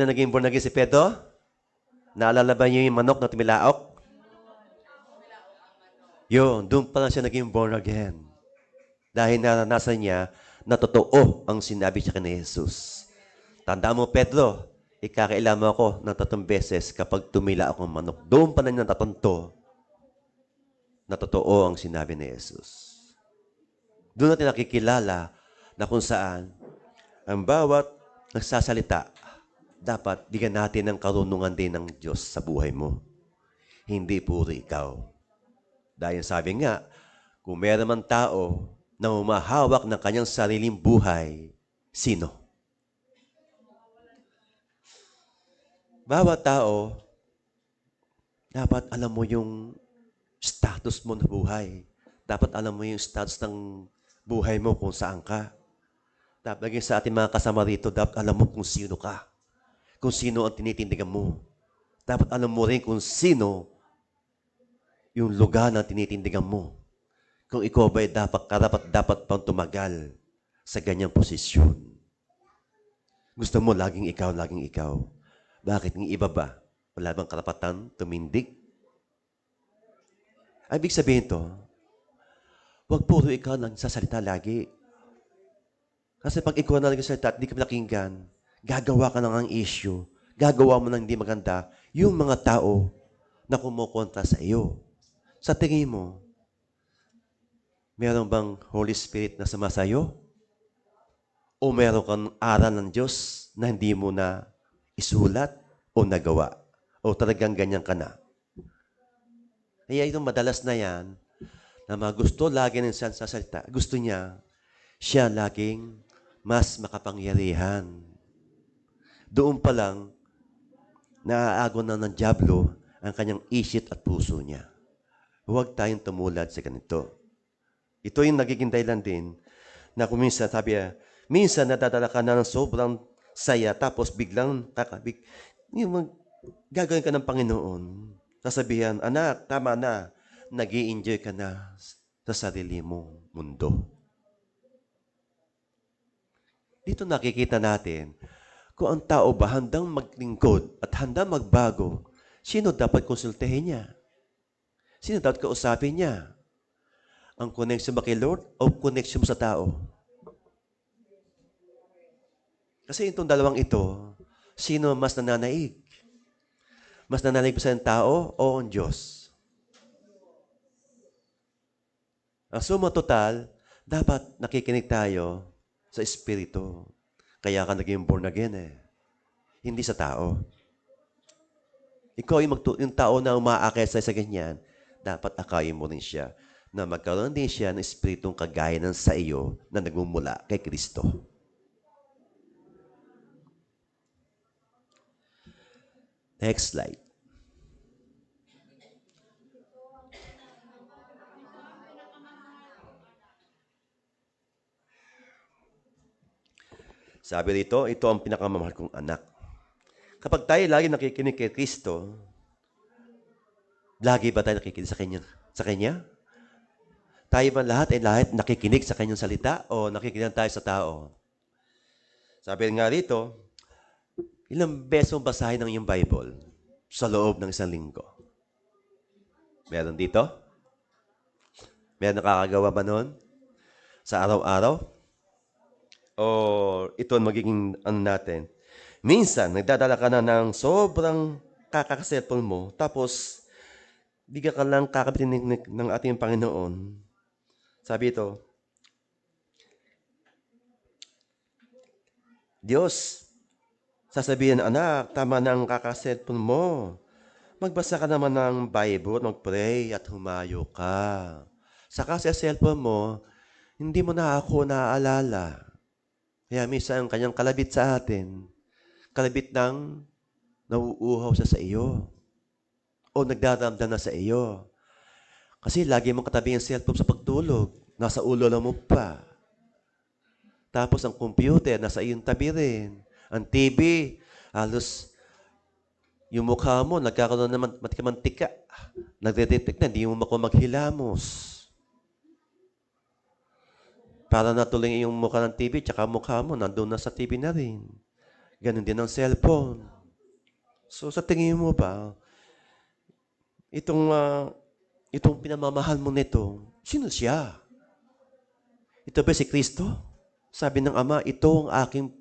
naging born again si Pedro? Naalala ba niyo yung manok na tumilaok? Yun, doon pa lang siya naging born again. Dahil naranasan niya na totoo ang sinabi siya kay Jesus. Tandaan mo, Pedro, ikakailan mo ako ng 3 beses kapag tumila akong manok. Doon pa lang niya natatanto na totoo ang sinabi ni Jesus. Doon natin nakikilala na kung saan ang bawat nagsasalita, dapat bigyan natin ng karunungan din ng Diyos sa buhay mo. Hindi puro ikaw. Dahil sabi nga, kung meron man tao na humahawak ng kanyang sariling buhay, sino? Bawat tao, dapat alam mo yung status mo na buhay. Dapat alam mo yung status ng buhay mo kung saan ka. Dapat lagi sa ating mga kasama rito, dapat alam mo kung sino ka. Kung sino ang tinitindigan mo. Dapat alam mo rin kung sino yung lugar na tinitindigan mo. Kung ikaw ba'y dapat pang tumagal sa ganyang posisyon. Gusto mo laging ikaw. Bakit ng iba ba? Wala bang karapatan tumindig? Ay, ibig sabihin to, huwag puro ikaw nang sasalita lagi. Kasi pag ikaw na nagsasalita at di ka nakinggan, gagawa ka ng issue, gagawa mo ng hindi maganda, yung mga tao na kumukontra sa iyo. Sa tingin mo, meron bang Holy Spirit na sumasayo? O meron kang aral ng Diyos na hindi mo na isulat o nagawa? O talagang ganyan ka na? Kaya itong madalas na yan, na gusto lagi ng sasalita, gusto niya, siya laging mas makapangyarihan. Doon pa lang, naaago na ng dyablo ang kanyang isip at puso niya. Huwag tayong tumulad sa ganito. Ito yung nagiging dahilan din na kung minsan, sabi minsan nadadala ka na ng sobrang saya tapos biglang gagawin ka ng Panginoon. Sasabihan, anak, tama na. Nag-i-enjoy ka na sa sarili mong mundo. Dito nakikita natin kung ang tao ba handang maglingkod at handang magbago, sino dapat konsultahin niya? Sino dapat kausapin niya? Ang connection ba kay Lord o connection mo sa tao? Kasi itong dalawang ito, sino mas nananaig? Mas nananaig ba sa tao o ang Diyos? Ang suma total, dapat nakikinig tayo sa Espiritu. Kaya ka naging born again Hindi sa tao. Ikaw yung tao na umaakay sa ganyan, dapat akayin mo rin siya na magkaroon din siya ng Espiritong kagaya ng sa iyo na nagmumula kay Kristo. Next slide. Sabi rito, ito ang pinakamamahal kong anak. Kapag tayo lagi nakikinig kay Kristo, lagi ba tayo nakikinig sa Kanya? Tayo ba lahat ay lahat nakikinig sa kanyang salita o nakikinig tayo sa tao? Sabi nga rito, ilang beses mong basahin ang iyong Bible sa loob ng isang linggo? Meron dito? Meron nakakagawa ba nun? Sa araw-araw? O ito ang magiging ano natin? Minsan, nagdadala ka na ng sobrang kakakaselfon mo, tapos bigyan ka lang kakapitin ng ating Panginoon. Sabi ito, Diyos, sasabihin, anak, tama na ang kakaselfon mo. Magbasa ka naman ng Bible, mag-pray at humayo ka. Saka sa cellphone mo, hindi mo na ako naaalala. Kaya minsan ang kanyang kalabit sa atin, kalabit ng nauuhaw siya sa iyo o nagdaramdam na sa iyo. Kasi lagi mong katabi ang cellphone sa pagtulog, nasa ulo lang mo pa. Tapos ang computer, nasa iyong tabi rin. Ang TV, halos yung mukha mo, nagkakaroon naman mantika. Nagde-detect na, hindi mo ako maghilamos. Para natuloy yung mukha ng TV, tsaka mukha mo, nandun na sa TV na rin. Ganon din ang cellphone. So sa tingin mo ba, itong pinamamahal mo nito, sino siya? Ito ba si Kristo? Sabi ng Ama, ito ang aking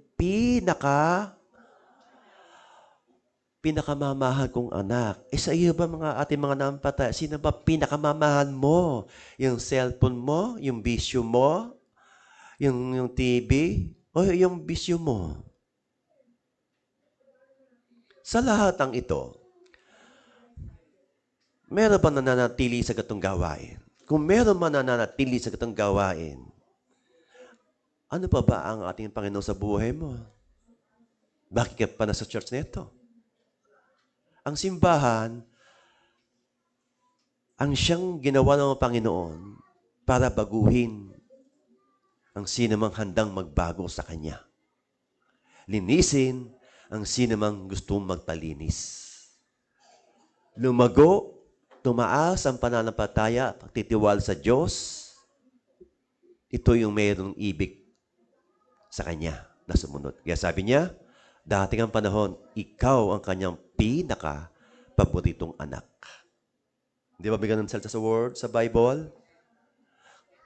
pinakamamahal kong anak. Sa iyo ba mga ating mga nampatay, sino ba pinakamamahal mo? Yung cellphone mo? Yung bisyo mo? Yung TV? O yung bisyo mo? Sa lahat ng ito, meron ba nananatili sa gatong gawain? Kung meron man nananatili sa gatong gawain, ano pa ba ang ating Panginoon sa buhay mo? Bakit ka pa nasa church nito? Ang simbahan, ang siyang ginawa ng Panginoon para baguhin ang sinamang handang magbago sa Kanya. Linisin ang sinamang gustong magpalinis. Lumago, tumaas ang pananampalataya at pagtitiwala sa Diyos. Ito yung mayroong ibig sa Kanya na sumunod. Kaya sabi niya, dating ang panahon, ikaw ang Kanyang pinaka-paboritong anak. Di ba bigyan ng salita sa word, sa Bible?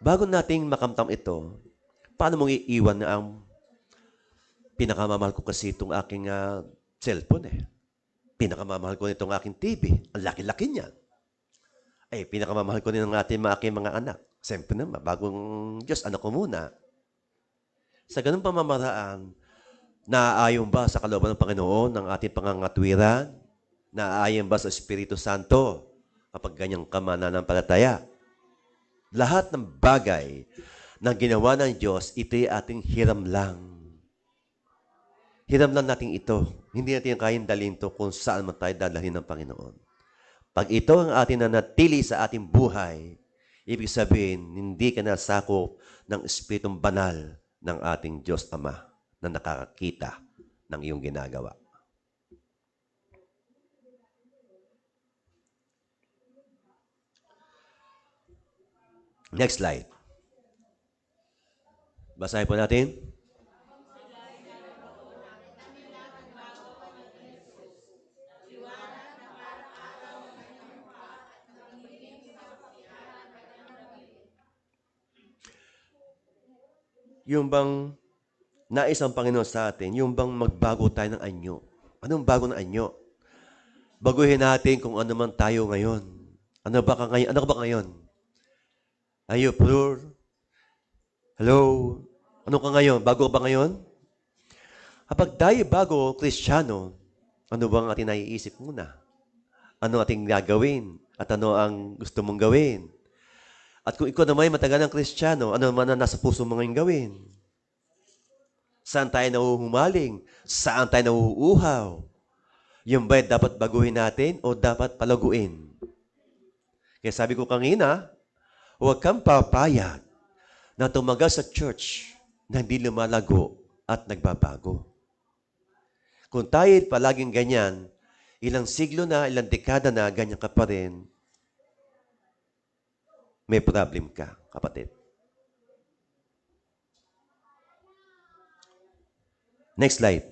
Bago nating makamtam ito, paano mong iiwan na ang pinakamamahal ko kasi itong aking cellphone eh. Pinakamamahal ko nitong aking TV. Ang laki-laki niya. Pinakamamahal ko din ng aking mga anak. Siyempre naman, bagong Diyos, anak ko muna. Sa ganung pamamaraan, naaayon ba sa kalooban ng Panginoon ng ating pangangatwiran? Naaayon ba sa Espiritu Santo kapag ganyang kamananampalataya? Lahat ng bagay na ginawa ng Diyos, ito'y ating hiram lang. Hiram lang natin ito. Hindi natin kayang dalhin ito kung saan man tayo dadalhin ng Panginoon. Pag ito ang ating nanatili sa ating buhay, ibig sabihin, hindi ka nasakop ng Espiritong Banal ng ating Diyos Ama na nakakakita ng iyong ginagawa. Next slide. Basahin po natin. Yung bang nais ang Panginoon sa atin, yung bang magbago tayo ng anyo. Anong bago ng anyo? Baguhin natin kung ano man tayo ngayon. Ano ba ka ngayon? Ano ka ba ngayon? Are you pure? Hello? Ano ka ngayon? Bago ka ba ngayon? Kapag tayo bago, Kristiyano, ano bang ating naiisip muna? Ano ating gagawin? At ano ang gusto mong gawin? At kung ikaw naman matagal ng Kristiyano, ano naman ang nasa puso mo ngayong gawin? Saan tayo nahuhumaling? Saan tayo nahuuhaw? Yung ba'y dapat baguhin natin o dapat palaguin? Kaya sabi ko kanina, huwag kang papayag na tumagal sa church na hindi lumalago at nagbabago. Kung tayo palaging ganyan, ilang siglo na, ilang dekada na, ganyan ka pa rin, may problem ka, kapatid. Next slide.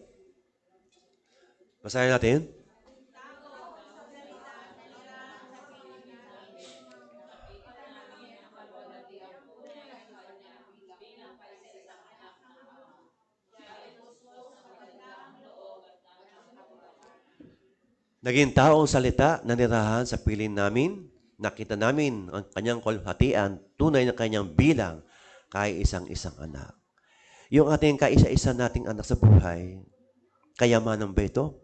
Basahin natin. Naging tao ang salita na nirahan sa piling namin. Nakita namin ang kanyang kalhatian, tunay na kanyang bilang, kay isang-isang anak. Yung ating kaisa-isa nating anak sa buhay, kayamanan ba ito?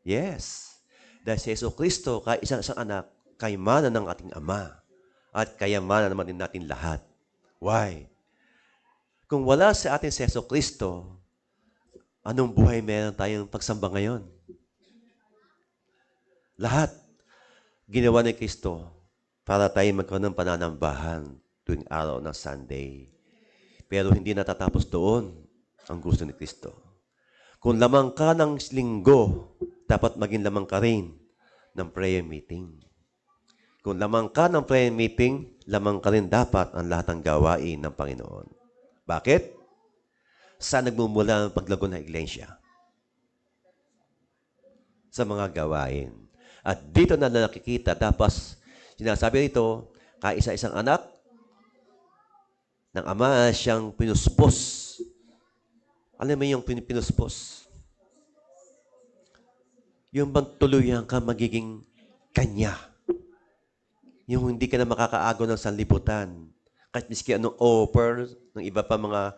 Yes. Dahil si Yesu Kristo, kay isang-isang anak, kayamanan ng ating Ama. At kayamanan naman din natin lahat. Why? Kung wala sa atin si Yesu Kristo, anong buhay meron tayong pagsamba ngayon? Lahat ginawa ni Kristo para tayo magkaroon ng pananambahan tuwing araw ng Sunday. Pero hindi natatapos doon ang gusto ni Kristo. Kung lamang ka ng linggo, dapat maging lamang ka rin ng prayer meeting. Kung lamang ka ng prayer meeting, lamang ka rin dapat ang lahat ng gawain ng Panginoon. Bakit? Saan nagmumula ang paglago ng iglesia? Sa mga gawain. At dito na nakikita, tapos sinasabi rito, kaisa-isang anak ng Ama siyang pinuspos. Alam mo yung pinuspos? Yung bang tuluyan ka magiging kanya. Yung hindi ka na makakaagaw ng sanlibutan. Kahit miski anong offer, ng iba pa mga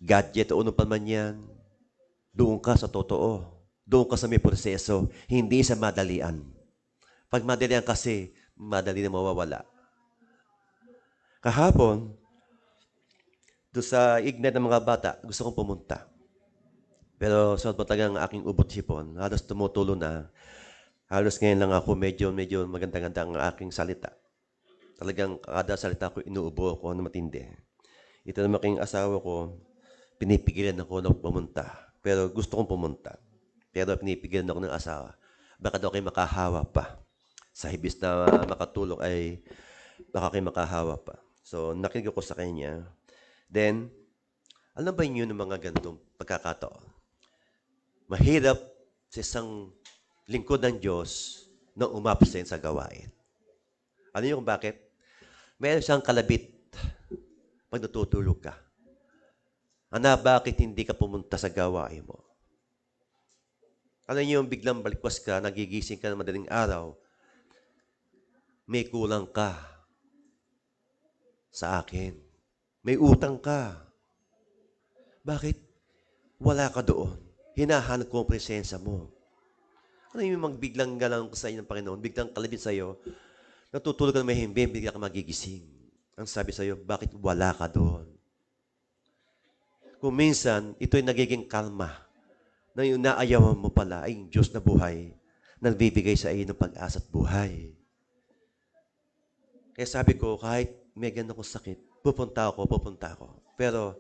gadget o ano pa man yan, doon ka sa totoo. Doon ka sa may proseso, hindi sa madalian. Pag madalian kasi, madali na mawawala. Kahapon, doon sa ignite ng mga bata, gusto kong pumunta. Pero sa matagang aking ubot sipon, halos tumutulo na. Halos ngayon lang ako, medyo maganda-ganda ang aking salita. Talagang kada salita ko, inuubo ako na matindi. Ito naman aking asawa ko, pinipigilan ako na pumunta. Pero gusto kong pumunta. Pero pinipigilan ako ng asawa. Baka daw kayo makahawa pa. Sa hibis na makatulog ay baka kayo makahawa pa. So, nakinig ako sa kanya. Then, alam ba niyo ng mga ganitong pagkakataon? Mahirap sa isang lingkod ng Diyos na umabsent sa gawain. Ano niyo kung bakit? Mayroon siyang kalabit pag natutulog ka. Ana, bakit hindi ka pumunta sa gawain mo? Ano niyo yung biglang balikwas ka, nagigising ka ng madaling araw, may kulang ka sa akin. May utang ka. Bakit? Wala ka doon. Hinahanap ko ang presensya mo. Ano yung magbiglang galang sa inyo ng Panginoon, biglang kalabit sa iyo, natutulog ka na may himbing, bigla ka magigising. Ang sabi sa iyo, bakit wala ka doon? Kung minsan, ito'y nagiging kalma na yung naayawan mo pala ay yung Diyos na buhay, nagbibigay sa iyo ng pag-asa at buhay. Kaya sabi ko, kahit may ganun akong sakit, pupunta ako. Pero,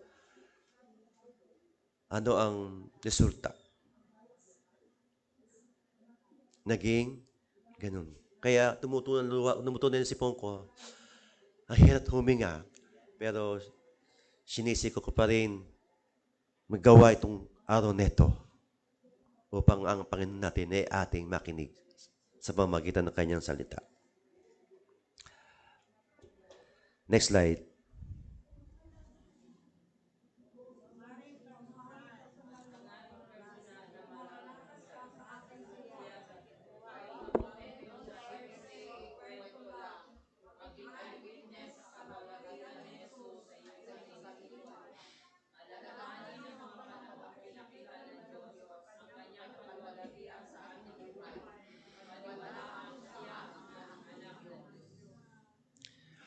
ano ang resulta? Naging ganun. Kaya tumutunan yung sipon ko, ang hirap huminga, pero sinisiko ko pa rin magawa itong araw neto upang ang Panginoon natin ay ating makinig sa pamamagitan ng kanyang salita. Next slide.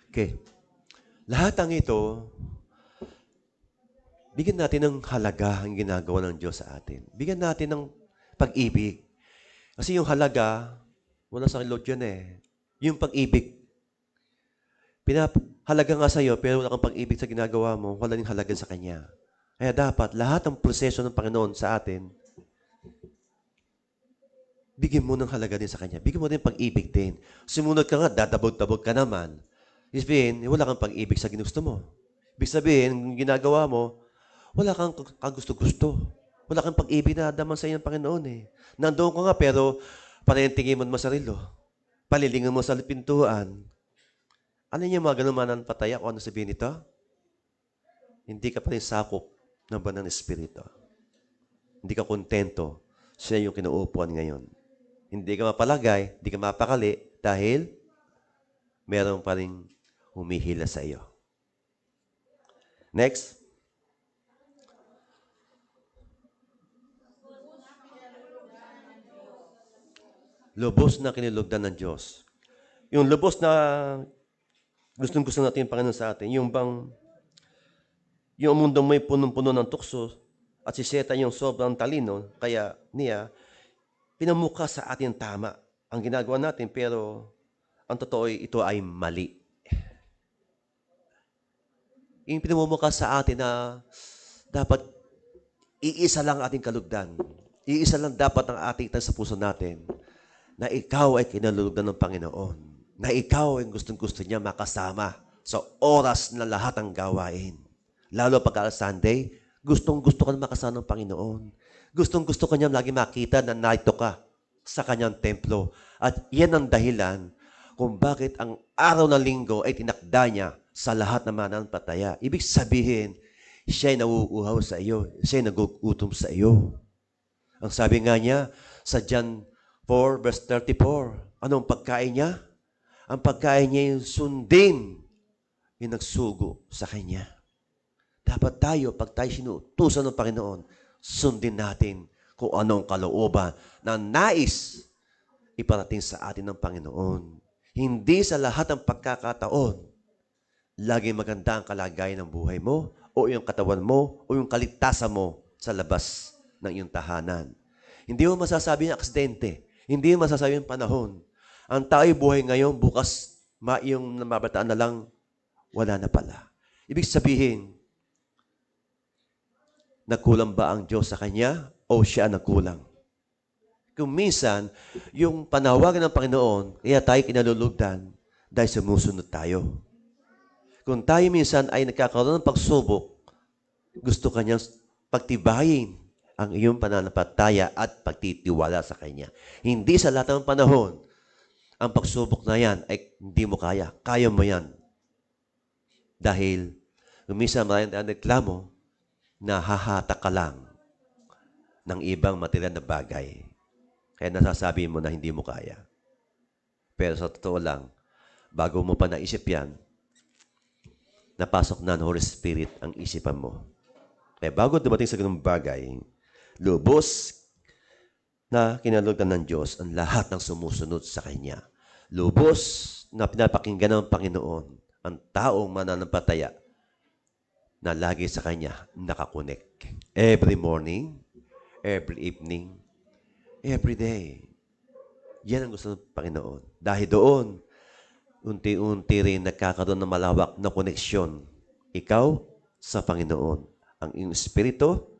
Okay. Lahat ng ito, bigyan natin ng halaga ang ginagawa ng Diyos sa atin. Bigyan natin ng pag-ibig. Kasi yung halaga, wala sa Lord yun eh. Yung pag-ibig, halaga nga sa iyo, pero wala kang pag-ibig sa ginagawa mo, wala rin halaga sa Kanya. Kaya dapat, lahat ng proseso ng Panginoon sa atin, bigyan mo ng halaga din sa Kanya. Bigyan mo din pag-ibig din. Sumunod ka nga, dadabog-dabog ka naman. Ibig sabihin, wala kang pag-ibig sa ginusto mo. Ibig sabihin, yung ginagawa mo, wala kang kagusto-gusto. Wala kang pag-ibig na daman sa iyo ng Panginoon eh. Nandoon ko nga, pero panintingin mo naman sarilo. Palilingan mo sa pintuan. Ano niya mga ganun mananpataya kung ano sabihin nito? Hindi ka pa rin sakop ng banal na Espiritu. Hindi ka kontento. Siya yung kinuupuan ngayon. Hindi ka mapalagay, hindi ka mapakali dahil meron pa rin humihila sa iyo. Next. Lubos na kinilugdan ng Diyos. Yung lubos na gustong-gusto natin yung Panginoon sa atin, yung mundo may punong-puno ng tukso at si Satan yung sobrang talino, kaya niya, pinamukha sa atin tama ang ginagawa natin, pero ang totoo ito ay mali. Yung pinamumukha sa atin na dapat iisa lang ating kalugdan. Iisa lang dapat ang ating sa puso natin, na ikaw ay kinalulugdan ng Panginoon, na ikaw ay gustong-gusto niya makasama sa oras na lahat ng gawain. Lalo pagka Sunday, gustong-gusto ka na makasama ng Panginoon. Gustong-gusto ka niya lagi makita na narito ka sa kanyang templo. At yan ang dahilan kung bakit ang araw ng linggo ay tinakda niya sa lahat ng mananampalataya. Ibig sabihin, siya ay nauuhaw sa iyo. Siya ay nagugutom sa iyo. Ang sabi nga niya sa John 4 verse 34, anong pagkain niya? Ang pagkain niya yung sundin yung nagsugo sa kanya. Dapat tayo, pag tayo sinutusan ng Panginoon, sundin natin kung anong kalooban na nais iparating sa atin ng Panginoon. Hindi sa lahat ng pagkakataon, laging maganda ang kalagayan ng buhay mo, o yung katawan mo, o yung kaligtasan mo sa labas ng iyong tahanan. Hindi mo masasabi ng aksidente. Hindi mo masasabi ng panahon. Ang tao'y buhay ngayon, bukas, yung namabataan na lang, wala na pala. Ibig sabihin, nagkulang ba ang Diyos sa Kanya o siya nagkulang? Kung minsan, yung panawagan ng Panginoon, kaya tayo kinalulugdan dahil sumusunod tayo. Kung tayo minsan ay nagkakaroon ng pagsubok, gusto Kanyang pagtibayin ang iyong pananampalataya at pagtitiwala sa Kanya. Hindi sa lahat ng panahon, ang pagsubok na yan ay hindi mo kaya. Kaya mo yan. Dahil, minsan maraming reklamo, na hahatak ka lang ng ibang material na bagay. Kaya nasasabi mo na hindi mo kaya. Pero sa totoo lang, bago mo pa naisip yan, napasok na ng Holy Spirit ang isipan mo. Kaya bago dumating sa ganung bagay, lubos na kinalugdan ng Diyos ang lahat ng sumusunod sa Kanya. Lubos na pinapakinggan ng Panginoon ang taong mananampataya na lagi sa Kanya nakakonek. Every morning, every evening, every day. Yan ang gusto ng Panginoon. Dahil doon, unti-unti rin nagkakaroon ng malawak na koneksyon. Ikaw sa Panginoon. Ang iyong espiritu,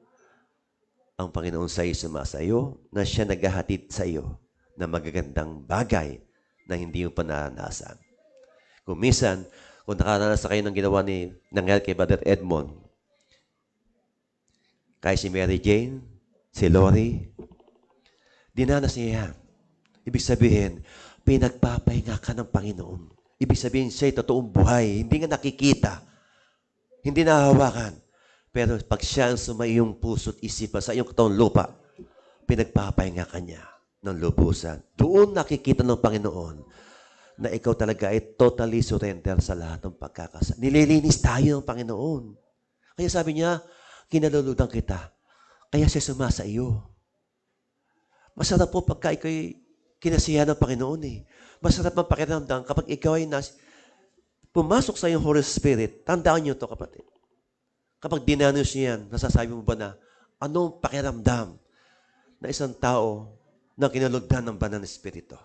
ang Panginoon sa iyo sumasa iyo, na siya naghahatid sa iyo na magagandang bagay na hindi mo pa naranasan. Kung minsan, kung nakaranas kayo ng ginawa nangyari kay Brother Edmond, kay si Mary Jane, si Lori, dinanas niya yan. Ibig sabihin, pinagpapahinga ka ng Panginoon. Ibig sabihin, siya'y totoong buhay. Hindi nga nakikita. Hindi nahahawakan. Pero pag siya ang sumayong puso't isipan sa iyong katawang lupa, pinagpapahinga ka niya ng lubusan. Doon nakikita ng Panginoon na ikaw talaga ay totally surrender sa lahat ng pagkakasala. Nililinis tayo ng Panginoon. Kaya sabi niya, kinalulugdan kita. Kaya siya sumasa iyo. Masarap po pagka ikaw'y kinasiyahan ng Panginoon eh. Masarap ang pakiramdam kapag ikaw ay pumasok sa iyong Holy Spirit. Tandaan niyo ito, kapatid. Kapag dinanos niya yan, nasasabi mo ba na, anong pakiramdam na isang tao na kinalugdan ng banal na Espiritu?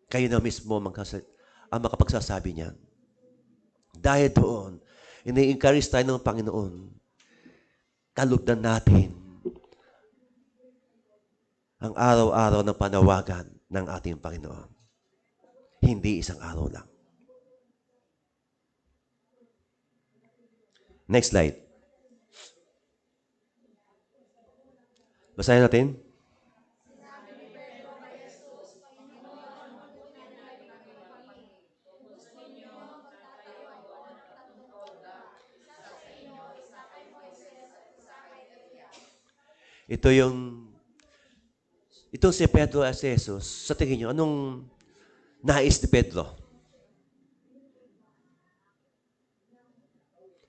Kayo na mismo ang makapagsasabi niyan. Dahil doon, ini-encourage tayo ng Panginoon, kalugdan natin ang araw-araw ng panawagan ng ating Panginoon. Hindi isang araw lang. Next slide. Basahin natin. Ito yung, itong si Pedro at si Jesus, sa tingin nyo, anong nais ni Pedro?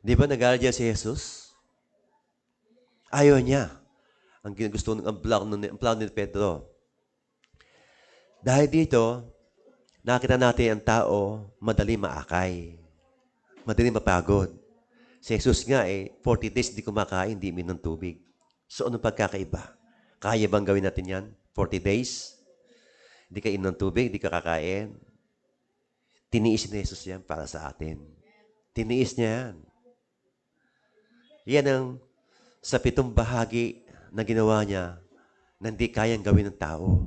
Di ba nag-aaral dyan si Jesus? Ayaw niya. Ang gusto ang plano ni Pedro. Dahil dito, nakita natin ang tao madali maakay. Madali mapagod. Si Jesus nga 40 days hindi kumakain, hindi minom tubig. So, anong pagkakaiba? Kaya bang gawin natin yan? 40 days? Hindi ka inom ng tubig, hindi ka kakain. Tiniis ni Jesus yan para sa atin. Tiniis niya yan. Yan ang sa 7 bahagi na ginawa niya na hindi kayang gawin ng tao.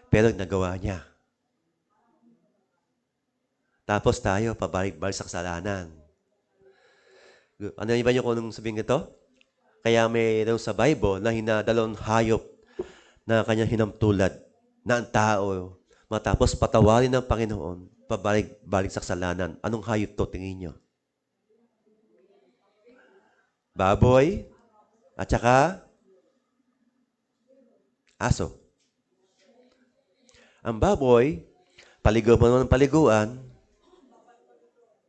Pero nagawa niya. Tapos tayo, pabalik-balik sa kasalanan. Ano ba yung kung sabihin ito? Kaya may daw sa Bible na hinadalawang hayop na kanyang hinamtulad na ang tao matapos patawarin ng Panginoon, pabalik-balik sa kasalanan. Anong hayop to? Tingin nyo? Baboy at saka aso. Ang baboy, paligo mo ng paliguan,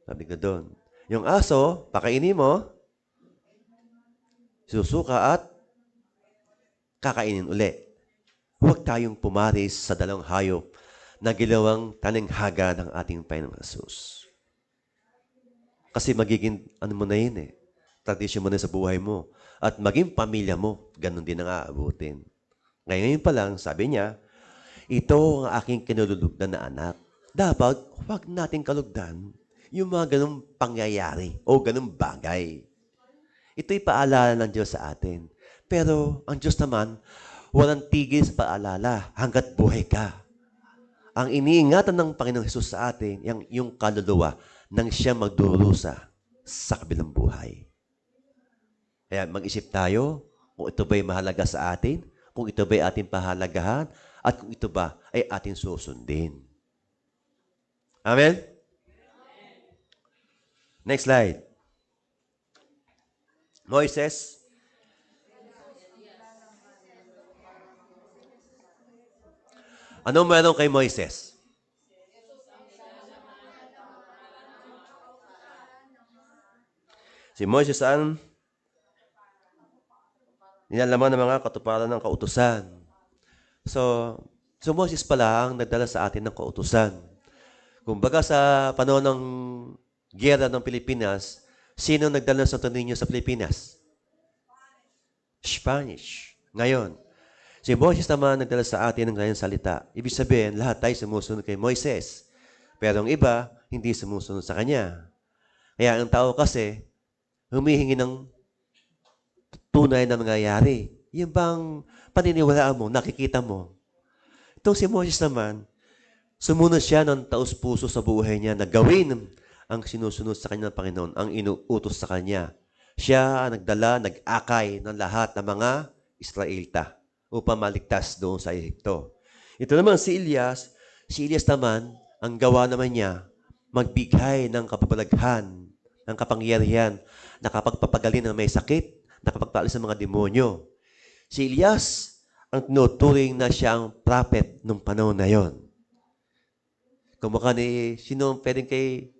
sabi ko doon. Yung aso, pakainin mo, susuka at kakainin uli. Huwag tayong pumaris sa dalawang hayop na ginawang talinghaga ng ating Panginoong Jesus. Kasi magiging, mo na yun tradisyon mo na sa buhay mo. At maging pamilya mo, ganun din ang aabutin. Ngayon pa lang, sabi niya, ito ang aking kinululugdan na anak. Dapat, huwag natin kalugdan yung mga ganung pangyayari o ganung bagay. Ito'y paalala ng Diyos sa atin. Pero ang Diyos naman, walang tigil sa paalala hanggat buhay ka. Ang iniingatan ng Panginoong Hesus sa atin, yung kaluluwa nang siya magdurusa sa kabilang buhay. Kaya mag-isip tayo kung ito ba'y mahalaga sa atin, kung ito ba'y ating pahalagahan, at kung ito ba ay ating susundin. Amen? Next slide. Moises. Ano meron kay Moises? Si Moises ang nilalaman ng mga katuparan ng kautusan. So Moses pala ang nagdala sa atin ng kautusan. Kumbaga sa panahon ng giyera ng Pilipinas, sino nagdala sa Santo Niño sa Pilipinas? Spanish. Ngayon, si Moses naman nagdala sa atin ng kanyang salita. Ibig sabihin, lahat tayo sumusunod kay Moises. Pero ang iba, hindi sumusunod sa kanya. Kaya ang tao kasi, humihingi ng tunay na nangyayari. Yung bang paniniwalaan mo, nakikita mo. Itong si Moses naman, sumunod siya ng taus-puso sa buhay niya na gawin ang sinusunod sa kanya ng Panginoon, ang inuutos sa kanya. Siya nagdala, nag-akay ng lahat ng mga Israelita upang maligtas doon sa Ehipto. Ito naman si Elias naman, ang gawa naman niya, magbigay ng kapabalaghan, ng kapangyarihan, nakapagpapagalin ng may sakit, nakapagpaalis ng mga demonyo. Si Elias, ang tinuturing na siya ang prophet nung panahon na yon. Kumukha ni, sino pwedeng kay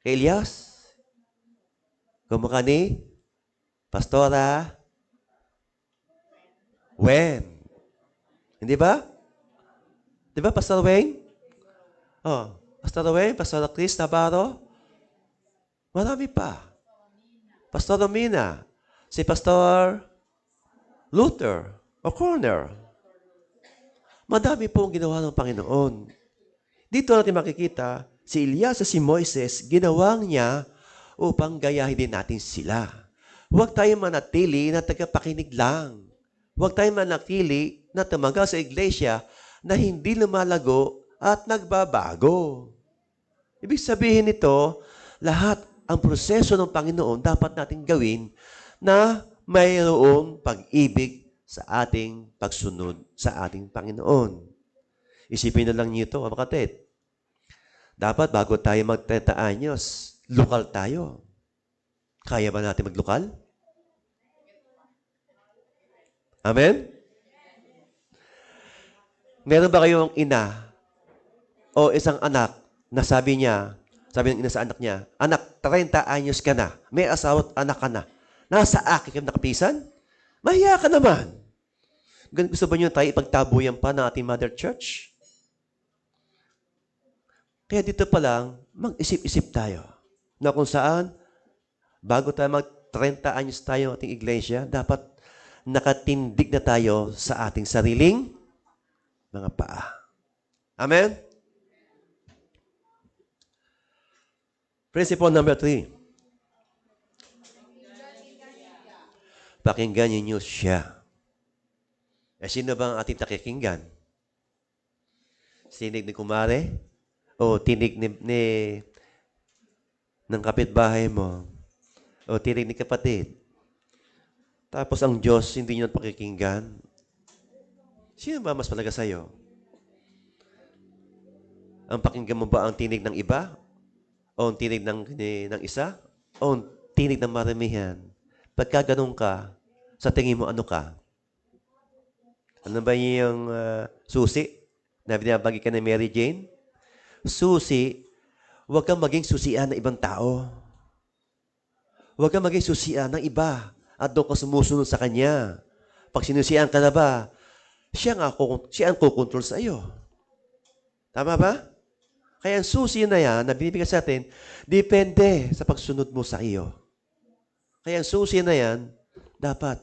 Elias? Kumukha ni Pastora Wen. Hindi ba? Di ba, Pastor Wen? Oh, Pastor Wen, Pastor Chris Navarro. Marami pa. Pastor Romina. Si Pastor Luther O'Connor. Madami po ang ginawa ng Panginoon. Dito natin makikita, si Elias at si Moises, ginawang niya upang gayahin din natin sila. Huwag tayong manatili na tagapakinig lang. Huwag tayong manatili na tumagal sa iglesia na hindi lumalago at nagbabago. Ibig sabihin nito, lahat ang proseso ng Panginoon dapat nating gawin na mayroong pag-ibig sa ating pagsunod sa ating Panginoon. Isipin na lang niyo ito, mga kapatid. Dapat bago tayo mag-30 anyos, lokal tayo. Kaya ba natin maglokal? Amen? Meron ba kayong ina o isang anak na sabi ng ina sa anak niya, anak, 30 anyos ka na, may asawa at anak ka na, nasa akin ka nakapisan? Mahiya ka naman. Gusto ba niyo tayo ipagtabuyan pa ng ating Mother Church? Kaya dito pa lang, mag-isip-isip tayo na kung saan, bago tayo mag-30 anyos tayo ng ating iglesia, dapat nakatindig na tayo sa ating sariling mga paa. Amen? Principle number 3. Pakinggan ninyo siya. Sino ba ang ating nakikinggan? Tinig ni kumare? O tinig ng kapitbahay mo? O tinig ni kapatid? Tapos ang Diyos, hindi nyo pakikinggan? Sino ba mas malaga sa'yo? Ang pakinggan mo ba ang tinig ng iba? O ang tinig ng isa? O ang tinig ng maramihan? Pagka ganun ka, sa tingin mo ano ka? Ano ba yung susi na binabagi ka ni Mary Jane? Susi, huwag kang maging susian ng ibang tao. Huwag kang maging susian ng iba at doon ka sumusunod sa kanya. Pag sinusian ka na ba, siya ang kukontrol sa iyo. Tama ba? Kaya ang susi na yan, na binibigay sa atin, depende sa pagsunod mo sa iyo. Kaya ang susi na yan, dapat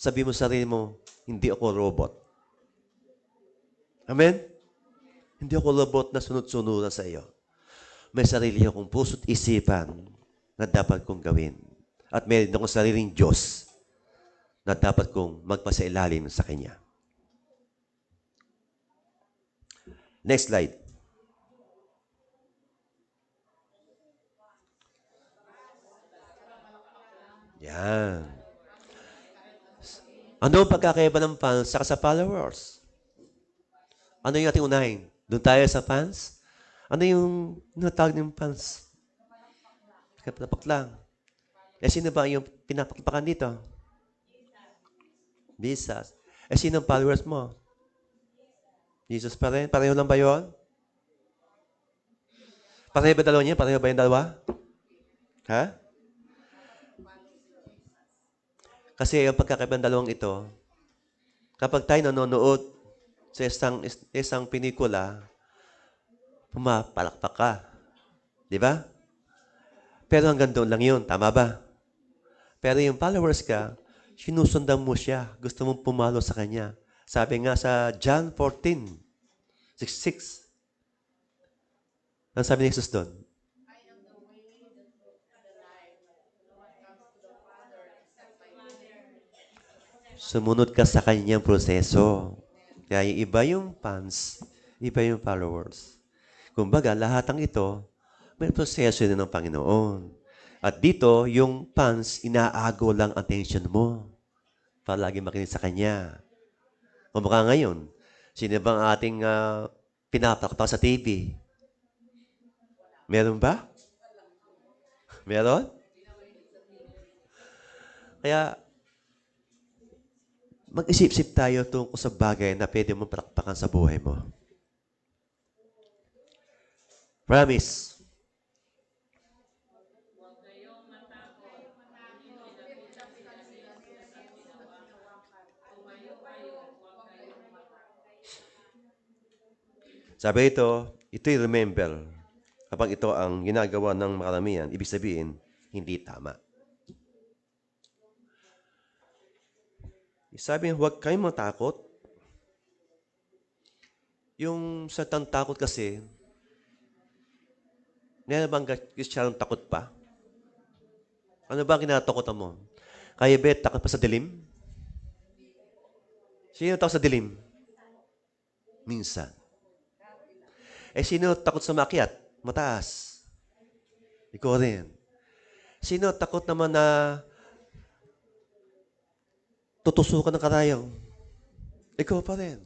sabi mo sa sarili mo, hindi ako robot. Amen? Hindi ako robot na sunod-sunuran sa iyo. May sarili akong puso't isipan na dapat kong gawin. At meron akong sariling Diyos na dapat kong magpasailalim sa Kanya. Next slide. Yan. Ano ang pagkakaiba ng fans sa followers? Ano yung ating unahin? Doon tayo sa fans? Ano yung natawag ng fans? Pinapak lang. Sino ba yung pinapakpakan dito? Jesus. Sino ang followers mo? Jesus pa rin? Pareho lang ba yun? Pareho ba dalawa niya? Pareho ba yung dalawa? Ha? Kasi yung pagkakaiba ng dalawang ito, kapag tayo nanonood sa isang pelikula, pumapalakpak ka. Di ba? Pero hanggang doon lang yun. Tama ba? Pero yung followers ka, sinusundan mo siya. Gusto mong pumalo sa kanya. Sabi nga sa John 14:66. Ano sabi ni Jesus doon? Sumunod ka sa kanyang proseso. Kaya yung iba yung fans, iba yung followers. Kumbaga, lahat ng ito, may proseso din ng Panginoon. At dito, yung fans, inaago lang attention mo. Palagi makinig sa Kanya. Kumbaga ngayon, sino bang ating pinapakita sa TV? Meron ba? Meron? Kaya, mag-isip-isip tayo tungkol sa bagay na pwede mong palakpakan sa buhay mo. Promise. Sabi ito'y remember. Kapag ito ang ginagawa ng maramihan, ibig sabihin, hindi tama. Sabi, huwag kayong matakot. Yung sa takot kasi, meron bang Kristiyano takot pa? Ano ba ang kinatakotan mo? Kaya ba takot pa sa dilim? Sino takot sa dilim? Minsan. Sino takot sa maakyat? Mataas. Ikaw rin. Sino takot naman na tutusukan ng karayong? Ikaw pa rin.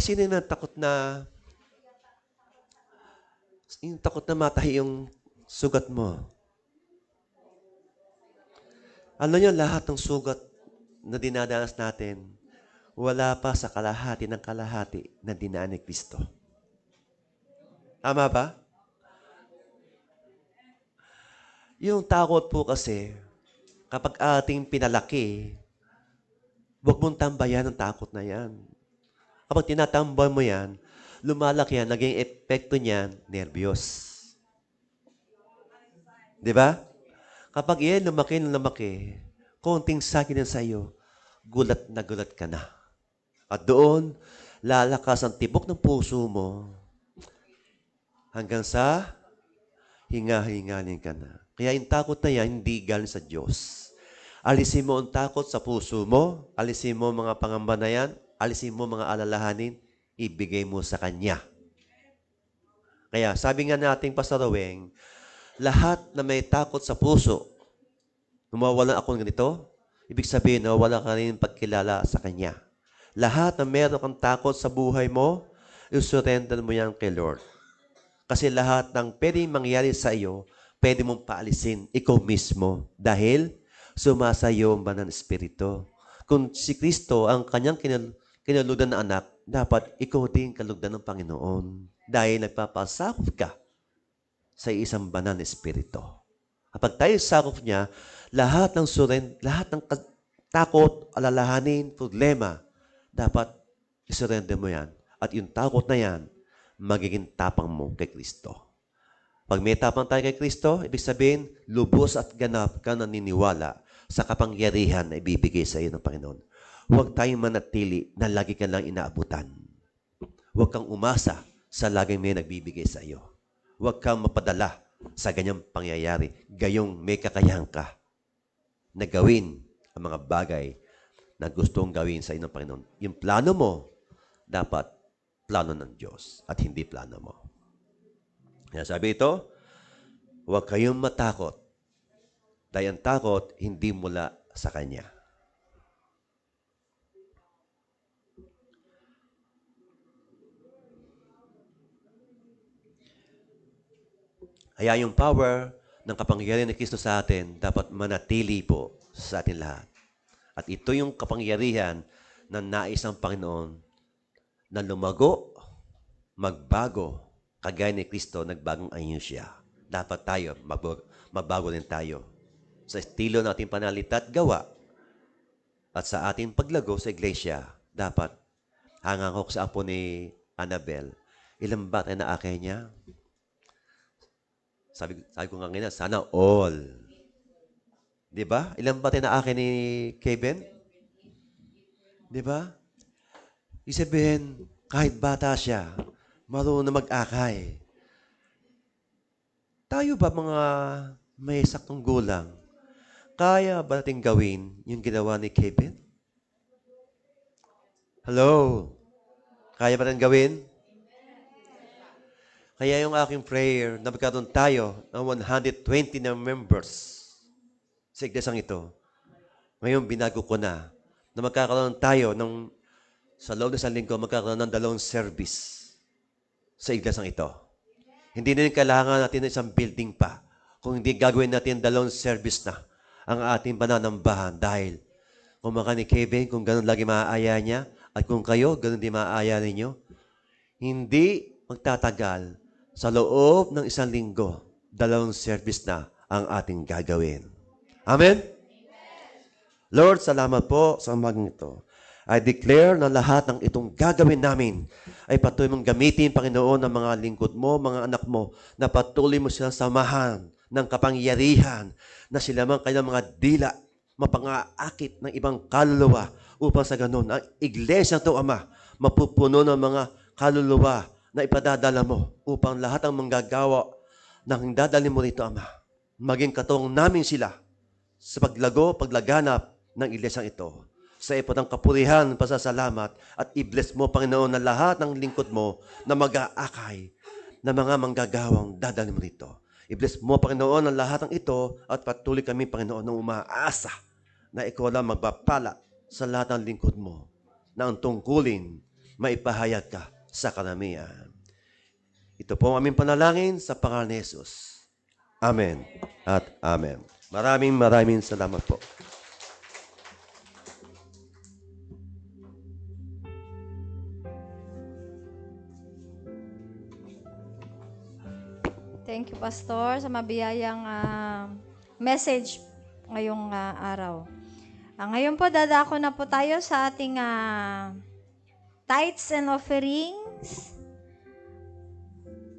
Sino na takot na matahi yung sugat mo? Ano yun, lahat ng sugat na dinadanas natin, wala pa sa kalahati ng kalahati na dinaan ni Kristo. Tama ba? Yung takot po kasi, kapag ating pinalaki, huwag mong tambayan ang takot na yan. Kapag tinatambay mo yan, lumalaki yan, naging epekto niyan, nervyos. Di ba? Kapag yan lumaki, konting sakit na sa iyo, gulat na gulat ka na. At doon, lalakas ang tibok ng puso mo hanggang sa hinga-hinganin ka na. Kaya yung takot na yan, hindi galing sa Diyos. Alisin mo ang takot sa puso mo, alisin mo mga pangamba na yan, alisin mo mga alalahanin, ibigay mo sa Kanya. Kaya sabi nga nating Pastor Roweng, lahat na may takot sa puso, nawawalan ako ng ganito, ibig sabihin, nawawala ka rin pagkilala sa Kanya. Lahat na meron kang takot sa buhay mo, isurrender mo yan kay Lord. Kasi lahat ng pwedeng mangyari sa iyo, pwede mong paalisin ikaw mismo dahil sumasayo ang banal na espiritu. Kung si Kristo ang kanyang kinaludan na anak, dapat ikaw din kalugdan ng Panginoon dahil nagpapasakop ka sa isang banal na espiritu. Kapag tayo sakop niya, lahat ng takot, alalahanin, problema, dapat isurrender mo yan. At yung takot na yan, magiging tapang mo kay Kristo. Pag may tapang tayo kay Kristo, ibig sabihin, lubos at ganap ka naniniwala sa kapangyarihan na ibibigay sa iyo ng Panginoon. Huwag tayong manatili na lagi ka lang inaabutan. Huwag kang umasa sa laging may nagbibigay sa iyo. Huwag kang mapadala sa ganyang pangyayari. Gayong may kakayahan ka na gawin ang mga bagay na gustong gawin sa iyo ng Panginoon. Yung plano mo, dapat plano ng Diyos at hindi plano mo. Kaya sabi ito, huwag kayong matakot dahil ang takot hindi mula sa Kanya. Kaya yung power ng kapangyarihan ni Kristo sa atin dapat manatili po sa atin lahat. At ito yung kapangyarihan na nais ng Panginoon na lumago, magbago, kagaya ni Kristo, nagbagong anyo siya. Dapat tayo, magbago din tayo. Sa estilo ng ating panalita at gawa, at sa ating paglago sa iglesia, dapat hangang ko sa apo ni Annabel, ilang bata na akin niya? Sabi ko nga ngayon, sana all. Di ba? Ilang bata na akin ni Kevin? Di ba? Isabihin, kahit bata siya, marunong na mag-akay. Tayo ba mga may saktong gulang, kaya ba natin gawin yung ginawa ni Kevin? Hello? Kaya ba natin gawin? Kaya yung aking prayer na magkaroon tayo ng 120 na members sa iglesang ito. Ngayon, binago ko na magkakaroon tayo sa loob ng isang linggo, magkakaroon ng 2 service sa iglesang ito. Hindi na kailangan natin ng isang building pa. Kung hindi gagawin natin 2 service na ang ating pananambahan dahil kung maka ni Kevin, kung ganun lagi maaaya niya, at kung kayo, ganun din maaaya ninyo, hindi magtatagal sa loob ng 1 linggo, 2 service na ang ating gagawin. Amen? Lord, salamat po sa umagang ito. I declare na lahat ng itong gagawin namin ay patuloy mong gamitin, Panginoon, ng mga lingkod mo, mga anak mo, na patuloy mo sila samahan ng kapangyarihan na sila man kailang mga dila, mapangaakit ng ibang kaluluwa upang sa ganun, ang iglesia ito, Ama, mapupuno ng mga kaluluwa na ipadadala mo upang lahat ang manggagawa ng dadalhin mo rito, Ama, maging katuwang namin sila sa paglaganap ng iglesang ito. Sa ipot ng kapurihan, pasasalamat, at i-bless mo, Panginoon, na lahat ng lingkod mo na mag-aakay na mga manggagawang dadalhin mo rito. I-bless mo, Panginoon, ang lahat ng ito at patuloy kami, Panginoon, na umaasa na ikaw lang magpapala sa lahat ng lingkod mo na ang tungkulin maipahayag ka sa karamihan. Ito po ang aming panalangin sa pangalan ni Jesus. Amen at amen. Maraming salamat po. Thank you, Pastor, sa mabiyayang message ngayong araw. Ngayon po, dadako na po tayo sa ating tithes and offerings.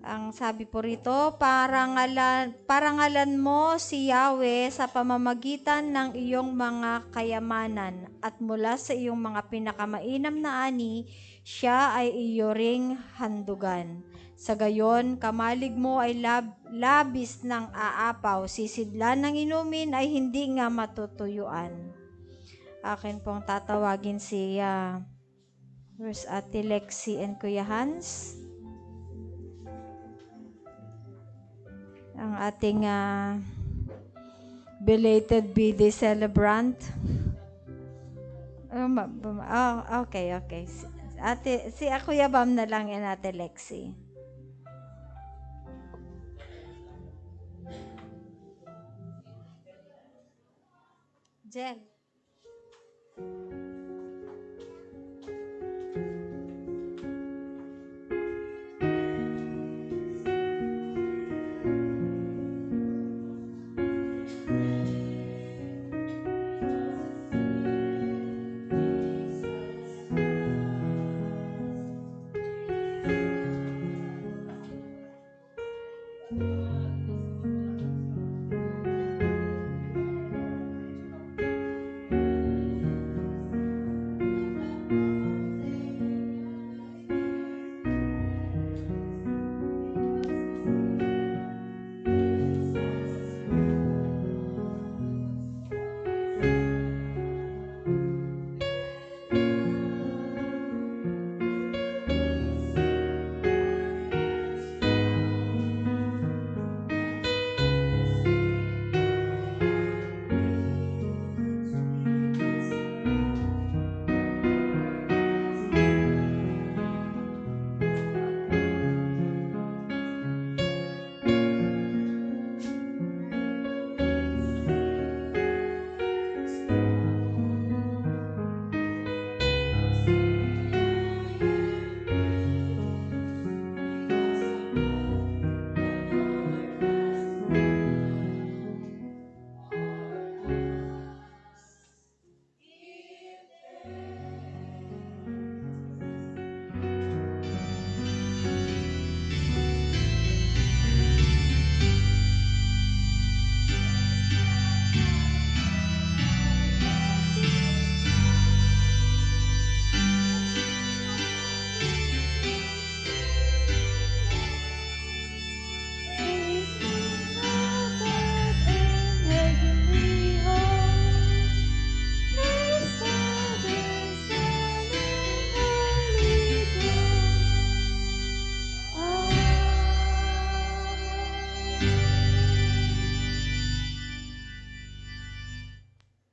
Ang sabi po rito, parangalan mo si Yahweh sa pamamagitan ng iyong mga kayamanan at mula sa iyong mga pinakamainam na ani, siya ay iyo ring handugan. Sa gayon, kamalig mo ay labis ng aapaw, sisidlan ng inumin ay hindi nga matutuyuan. Akin pong tatawagin si where's Ate Lexi and Kuya Hans? Ang ating belated birthday celebrant. Okay. Si Kuya Bam na lang yan, Ate Lexi. Jen.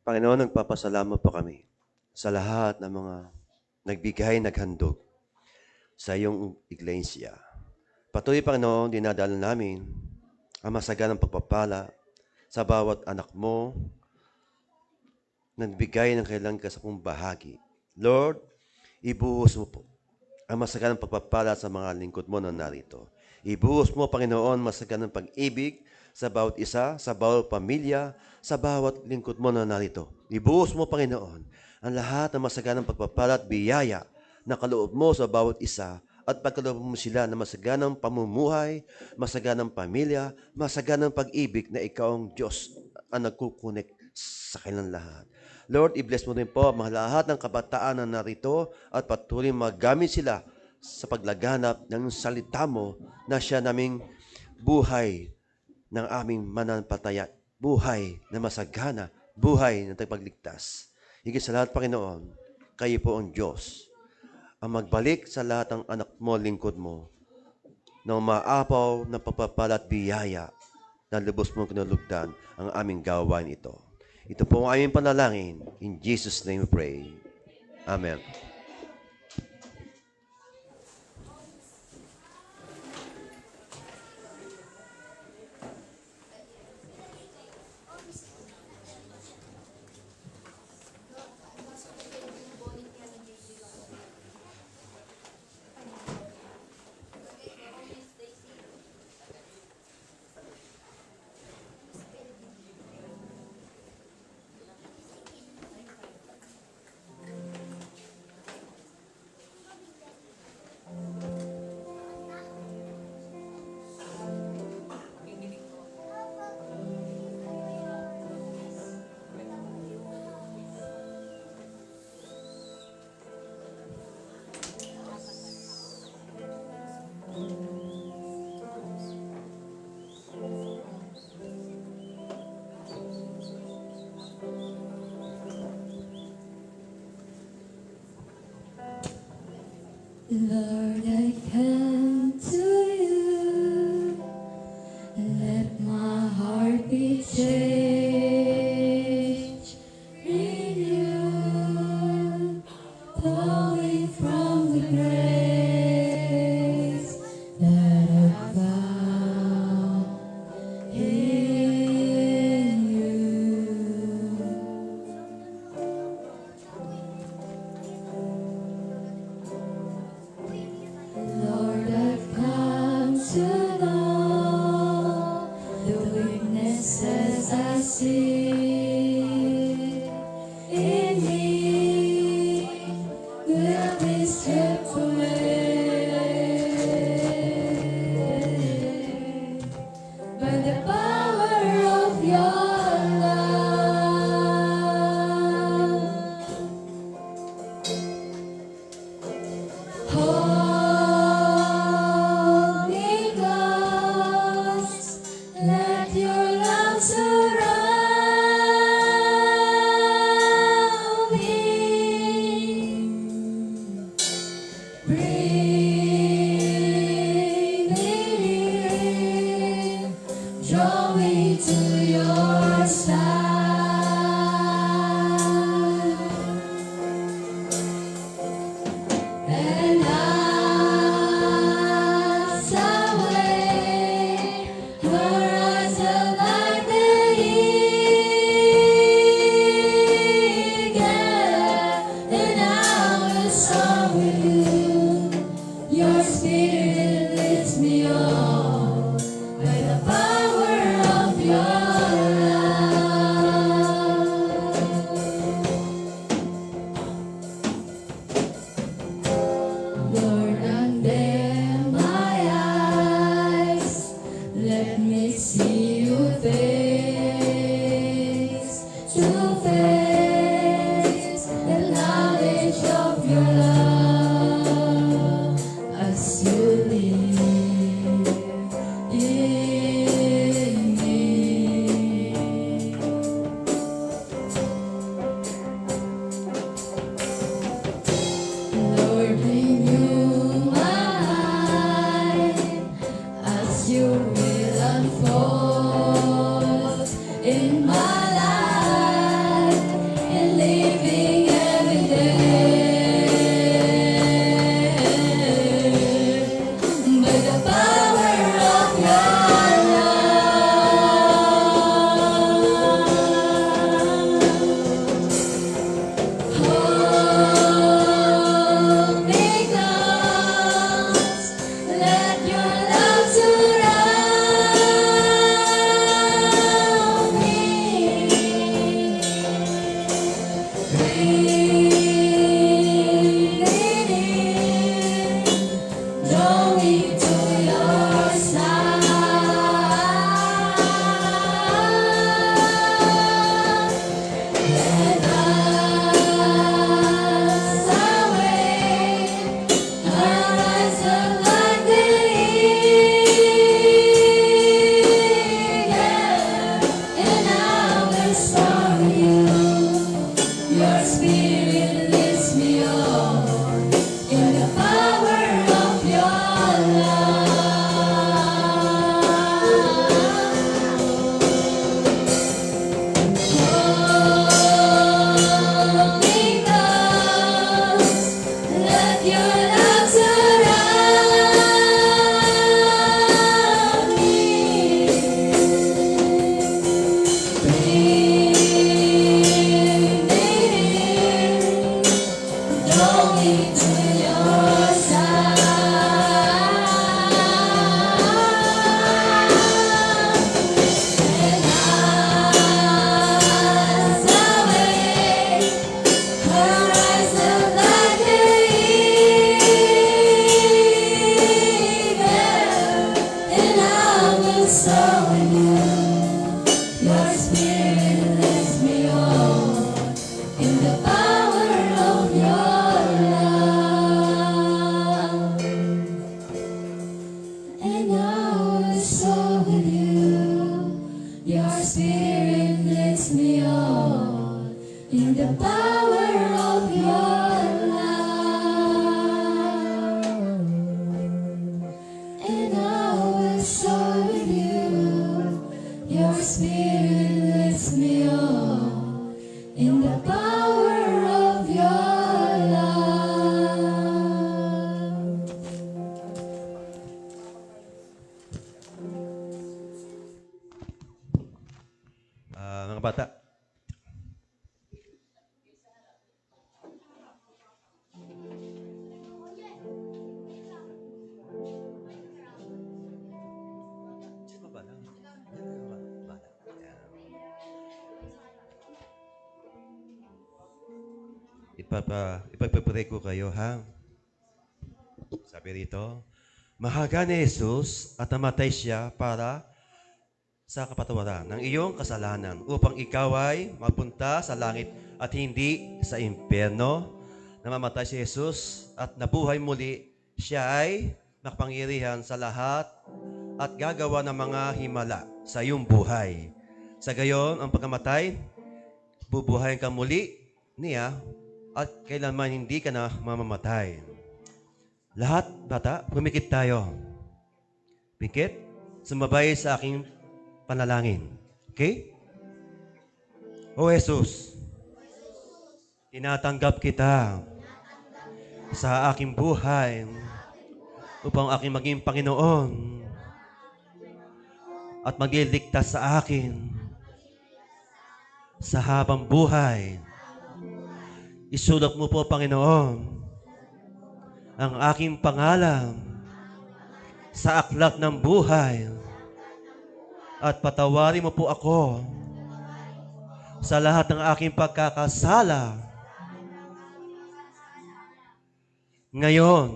Panginoon, nagpapasalamat po kami sa lahat ng mga nagbigay, naghandog sa iyong iglesia. Patuloy, Panginoon, dinadala namin ang masaganang pagpapala sa bawat anak mo na nagbigay ng kailang kasapong bahagi. Lord, ibuhos mo po ang masaganang pagpapala sa mga lingkod mo na narito. Ibuhos mo, Panginoon, masaganang pag-ibig sa bawat isa, sa bawat pamilya, sa bawat lingkod mo na narito. Ibuhos mo, Panginoon, ang lahat ng masaganang pagpapala at biyaya na kaloob mo sa bawat isa at pagkaloob mo sila na masaganang pamumuhay, masaganang pamilya, masaganang pag-ibig na ikaw ang Diyos ang nagkukunik sa kanilang lahat. Lord, i-bless mo rin po ang mga lahat ng kabataan na narito at patuloy magamit sila sa paglaganap ng salita mo na siya naming buhay ng aming mananampalataya, buhay na masagana, buhay na tagapagligtas. Higit sa lahat, Panginoon, kayo po ang Diyos ang magbalik sa lahat ng anak mo, lingkod mo, na umaapaw na pagpapala at biyaya na lubos mong kinalugdan ang aming gawain ito. Ito po ang aming panalangin. In Jesus' name we pray. Amen. Lord, I come to you. Let my heart be changed, renewed, flowing from the grace that I found in you. Lord, I've come to know the weaknesses I see in me will be stripped away by the power of your love. Holy Ghost, let your love surround me. Breathe Let your love surround me. Bring me draw me to your side. And as I wait, horizon like the eagle, and I will soar with you. Your spirit lifts me on in the power of your love. And I will soar with you. Your spirit lifts me on in the power of your love. And I will soar with you. Your spirit lifts me on in the power of your love. Mga bata, ipagpapray ko kayo, ha? Sabi rito, mahaga ni Jesus at namatay siya para sa kapatawaran ng iyong kasalanan upang ikaw ay mapunta sa langit at hindi sa impyerno. Namamatay si Jesus at nabuhay muli. Siya ay makapangyarihan sa lahat at gagawa ng mga himala sa iyong buhay. Sa gayon, ang pagkamatay, bubuhayin ka muli niya at kailanman hindi ka na mamamatay. Lahat, bata, pumikit tayo. Pikit, sumabay sa aking panalangin. Okay? O Jesus, tinatanggap kita sa aking buhay upang aking maging Panginoon at magliligtas sa akin sa habang buhay. Isulat mo po, Panginoon, ang aking pangalan sa aklat ng buhay at patawarin mo po ako sa lahat ng aking pagkakasala ngayon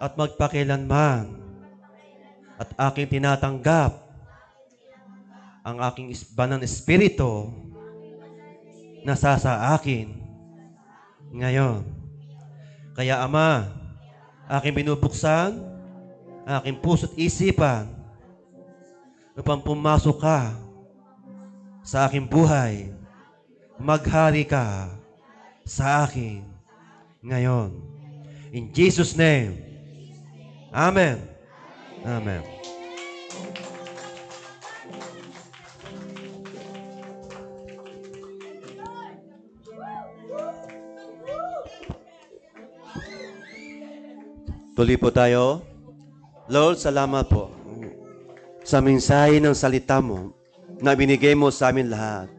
at magpakilanman, at aking tinatanggap ang aking banal na espiritu na sa akin ngayon. Kaya Ama, aking binubuksan aking puso't isipan upang pumasok ka sa aking buhay. Maghari ka sa akin ngayon. In Jesus' name. Amen. Amen. Tuloy po tayo. Lord, salamat po sa mensahe ng salita mo na binigay mo sa amin lahat.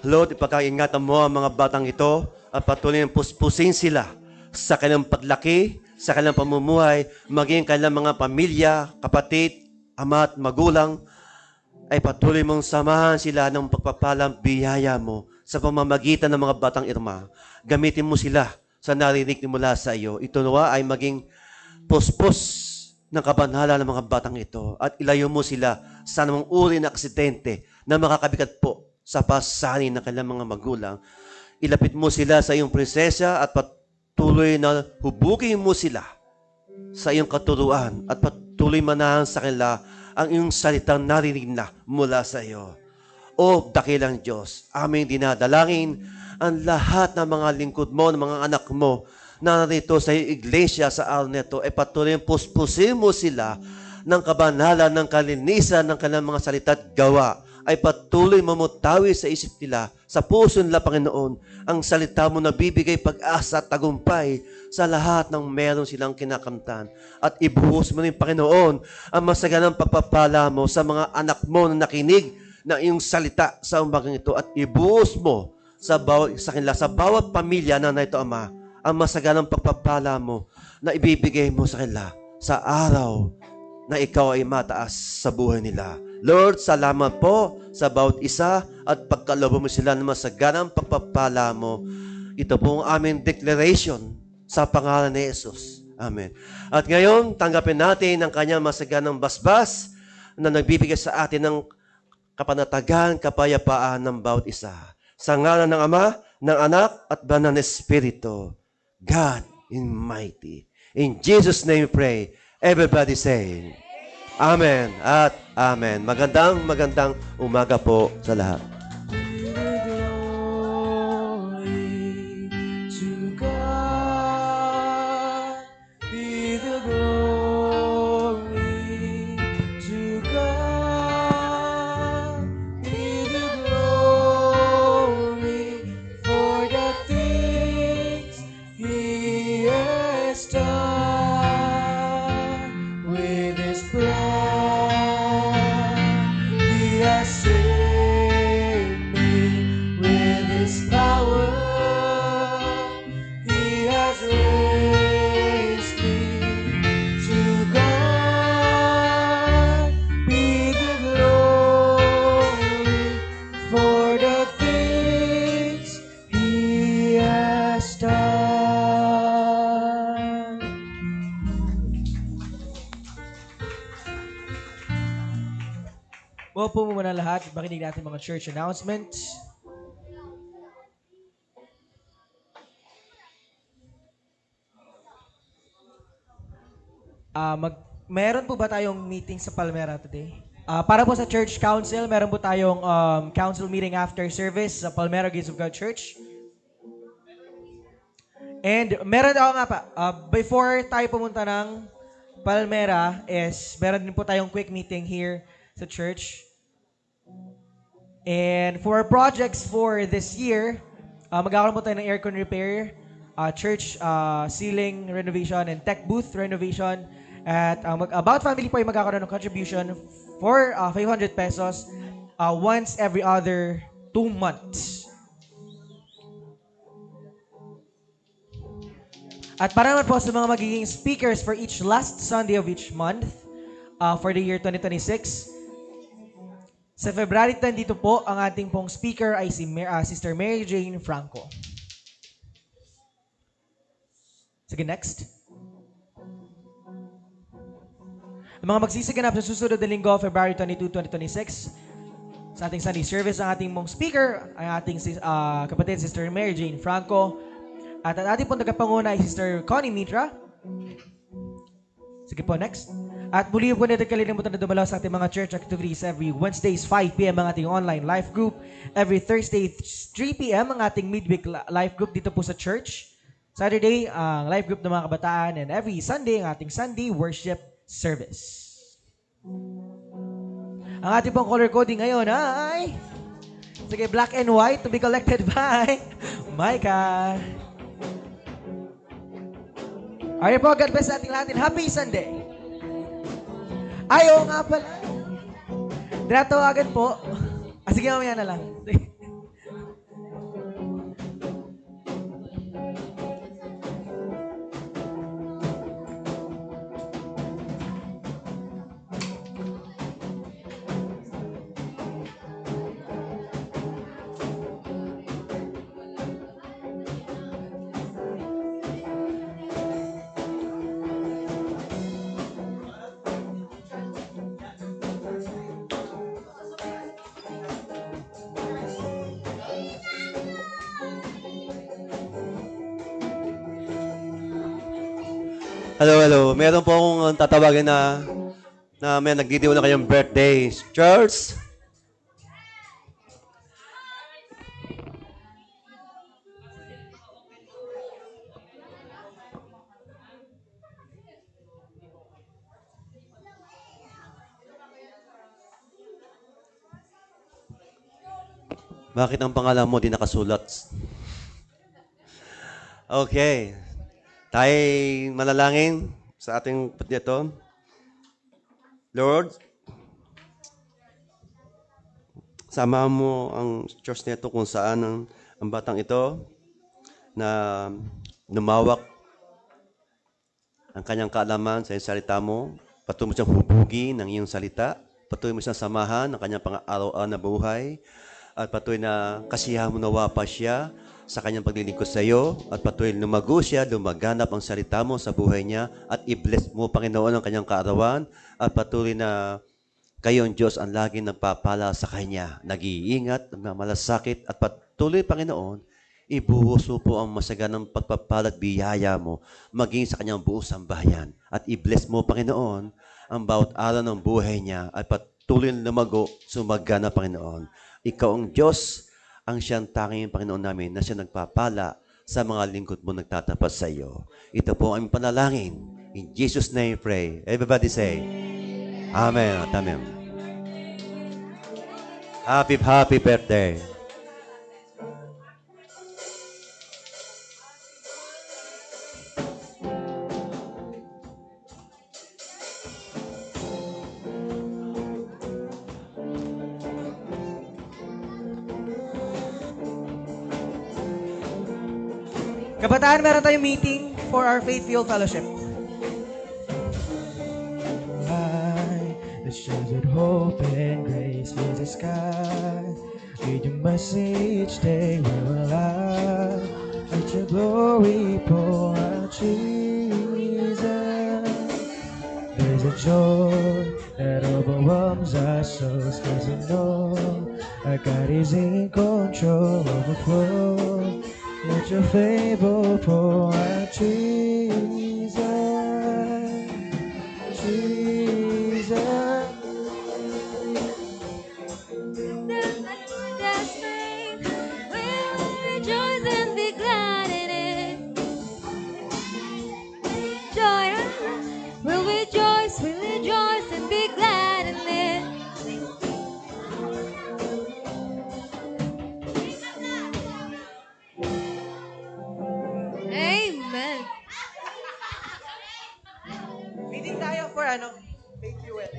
Lord, ipakaingatan mo ang mga batang ito at patuloy ang puspusin sila sa kanilang paglaki, sa kanilang pamumuhay, maging kanilang mga pamilya, kapatid, ama at magulang, ay patuloy mong samahan sila ng pagpapalang biyaya mo sa pamamagitan ng mga batang irma. Gamitin mo sila sa narinig mula sa iyo. Ito nawa ay maging puspos ng kabanhala ng mga batang ito at ilayo mo sila sa namang uri na aksidente na makakabigat po sa pasanin ng kanilang mga magulang. Ilapit mo sila sa iyong presensya at patuloy na hubugin mo sila sa iyong katuruan at patuloy manahan sa kanila ang iyong salitang narinig na mula sa iyo. O dakilang Diyos, aming dinadalangin ang lahat ng mga lingkod mo, ng mga anak mo na narito sa iglesia sa araw nito, ay patuloy puspusin mo sila ng kabanalan, ng kalinisan, ng kanilang mga salita at gawa, ay patuloy mamutawi sa isip nila, sa puso nila, Panginoon, ang salita mo na bibigay pag-asa at tagumpay sa lahat ng meron silang kinakamtan. At ibuhos mo rin, Panginoon, ang masaganang pagpapala mo sa mga anak mo na nakinig ng iyong salita sa umagang ito at ibuhos mo sa kanila, sa bawat pamilya na ito, Ama, ang masaganang pagpapala mo na ibibigay mo sa kanila sa araw na ikaw ay mataas sa buhay nila. Lord, salamat po sa bawat isa at pagkaloob mo sila ng masaganang pagpapala mo. Ito po ang aming declaration sa pangalan ni Jesus. Amen. At ngayon, tanggapin natin ang kanyang masaganang basbas na nagbibigay sa atin ng kapanatagan, kapayapaan ng bawat isa. Sa ngalan ng Ama, ng Anak, at Banal na Espiritu, God in mighty. In Jesus' name we pray. Everybody say, Amen at Amen. Magandang umaga po sa lahat. Well, po muna lahat. Makinig natin mga church announcements. Meron po ba tayong meeting sa Palmera today? Para po sa church council, meron po tayong council meeting after service sa Palmera Gates of God Church. And meron ako nga pa, before tayo pumunta ng Palmera meron din po tayong quick meeting here sa church. And for projects for this year, magkakaroon po tayo ng aircon repair, church ceiling renovation, and tech booth renovation. At About Family po ay magkakaroon ng contribution for 500 pesos once every other 2 months. At para naman po sa mga magiging speakers for each last Sunday of each month for the year 2026, sa February 10 dito po, ang ating pong speaker ay si Sister Mary Jane Franco. Sige, next. Ang mga magsisiganap sa susunod na linggo, February 22, 2026, sa ating Sunday service, ang ating mong speaker ay ating kapatid, Sister Mary Jane Franco. At ang ating pong tagapanguna ay Sister Connie Mitra. Sige po, next. At muli po natin kalilimutan na dumalaw sa ating mga church activities every Wednesdays 5 p.m. ang ating online life group. Every Thursday 3 p.m. ang ating midweek life group dito po sa church. Saturday, ang life group ng mga kabataan. And every Sunday, ang ating Sunday worship service. Ang ating pong color coding ngayon ay... Sige, black and white to be collected by Micah. Alright po, God bless sa ating lahat. Happy Sunday! Ayaw nga pala. Tinatawagan po. Sige, mamaya na lang. Hello. Meron po akong tatawagan na may nagdidiwa na kayong birthday. Charles? Bakit ang pangalan mo di nakasulat? Okay. Tayo manalangin sa ating dito. Lord, sama mo ang church nito kung saan ang batang ito na lumawak ang kanyang kaalaman sa iyong salita mo. Patuloy mo siyang hubugin ng iyong salita. Patuloy mo siyang samahan ng kanyang pang-araw-araw na buhay. At patuloy na kasiyahan mo nawa pa siya sa kanyang paglilingkod sa iyo. At patuloy lumago siya, lumaganap ang salita mo sa buhay niya. At i-bless mo, Panginoon, ang kanyang kaarawan. At patuloy na kayo ang Diyos ang laging nagpapala sa kanya. Nag-iingat, nagmamalasakit. At patuloy, Panginoon, ibuhos mo po ang masaganang pagpapalat biyaya mo maging sa kanyang buong sambahayan. At i-bless mo, Panginoon, ang bawat araw ng buhay niya at patuloy na lumago, sumagana, Panginoon. Ikaw ang Diyos, ang siyang tanging Panginoon namin na siya nagpapala sa mga lingkod mo nagtatapat sa iyo. Ito po ang aming panalangin. In Jesus' name we pray. Everybody say, Amen at Amen. Happy birthday. Kabataan, meron tayong meeting for our Faith-Filled Fellowship. The sheltered hope and grace fills the sky. With your mercy each day we're alive. Let your glory pour out, Jesus. There's a joy that overwhelms our souls, 'cause we know our God is in control, overflow. Let your favor pour out, Jesus. Jesus. We'll rejoice and be glad in it. Joy, we'll rejoice and be glad in it. Amen. Meeting tayo for Faith Fuel.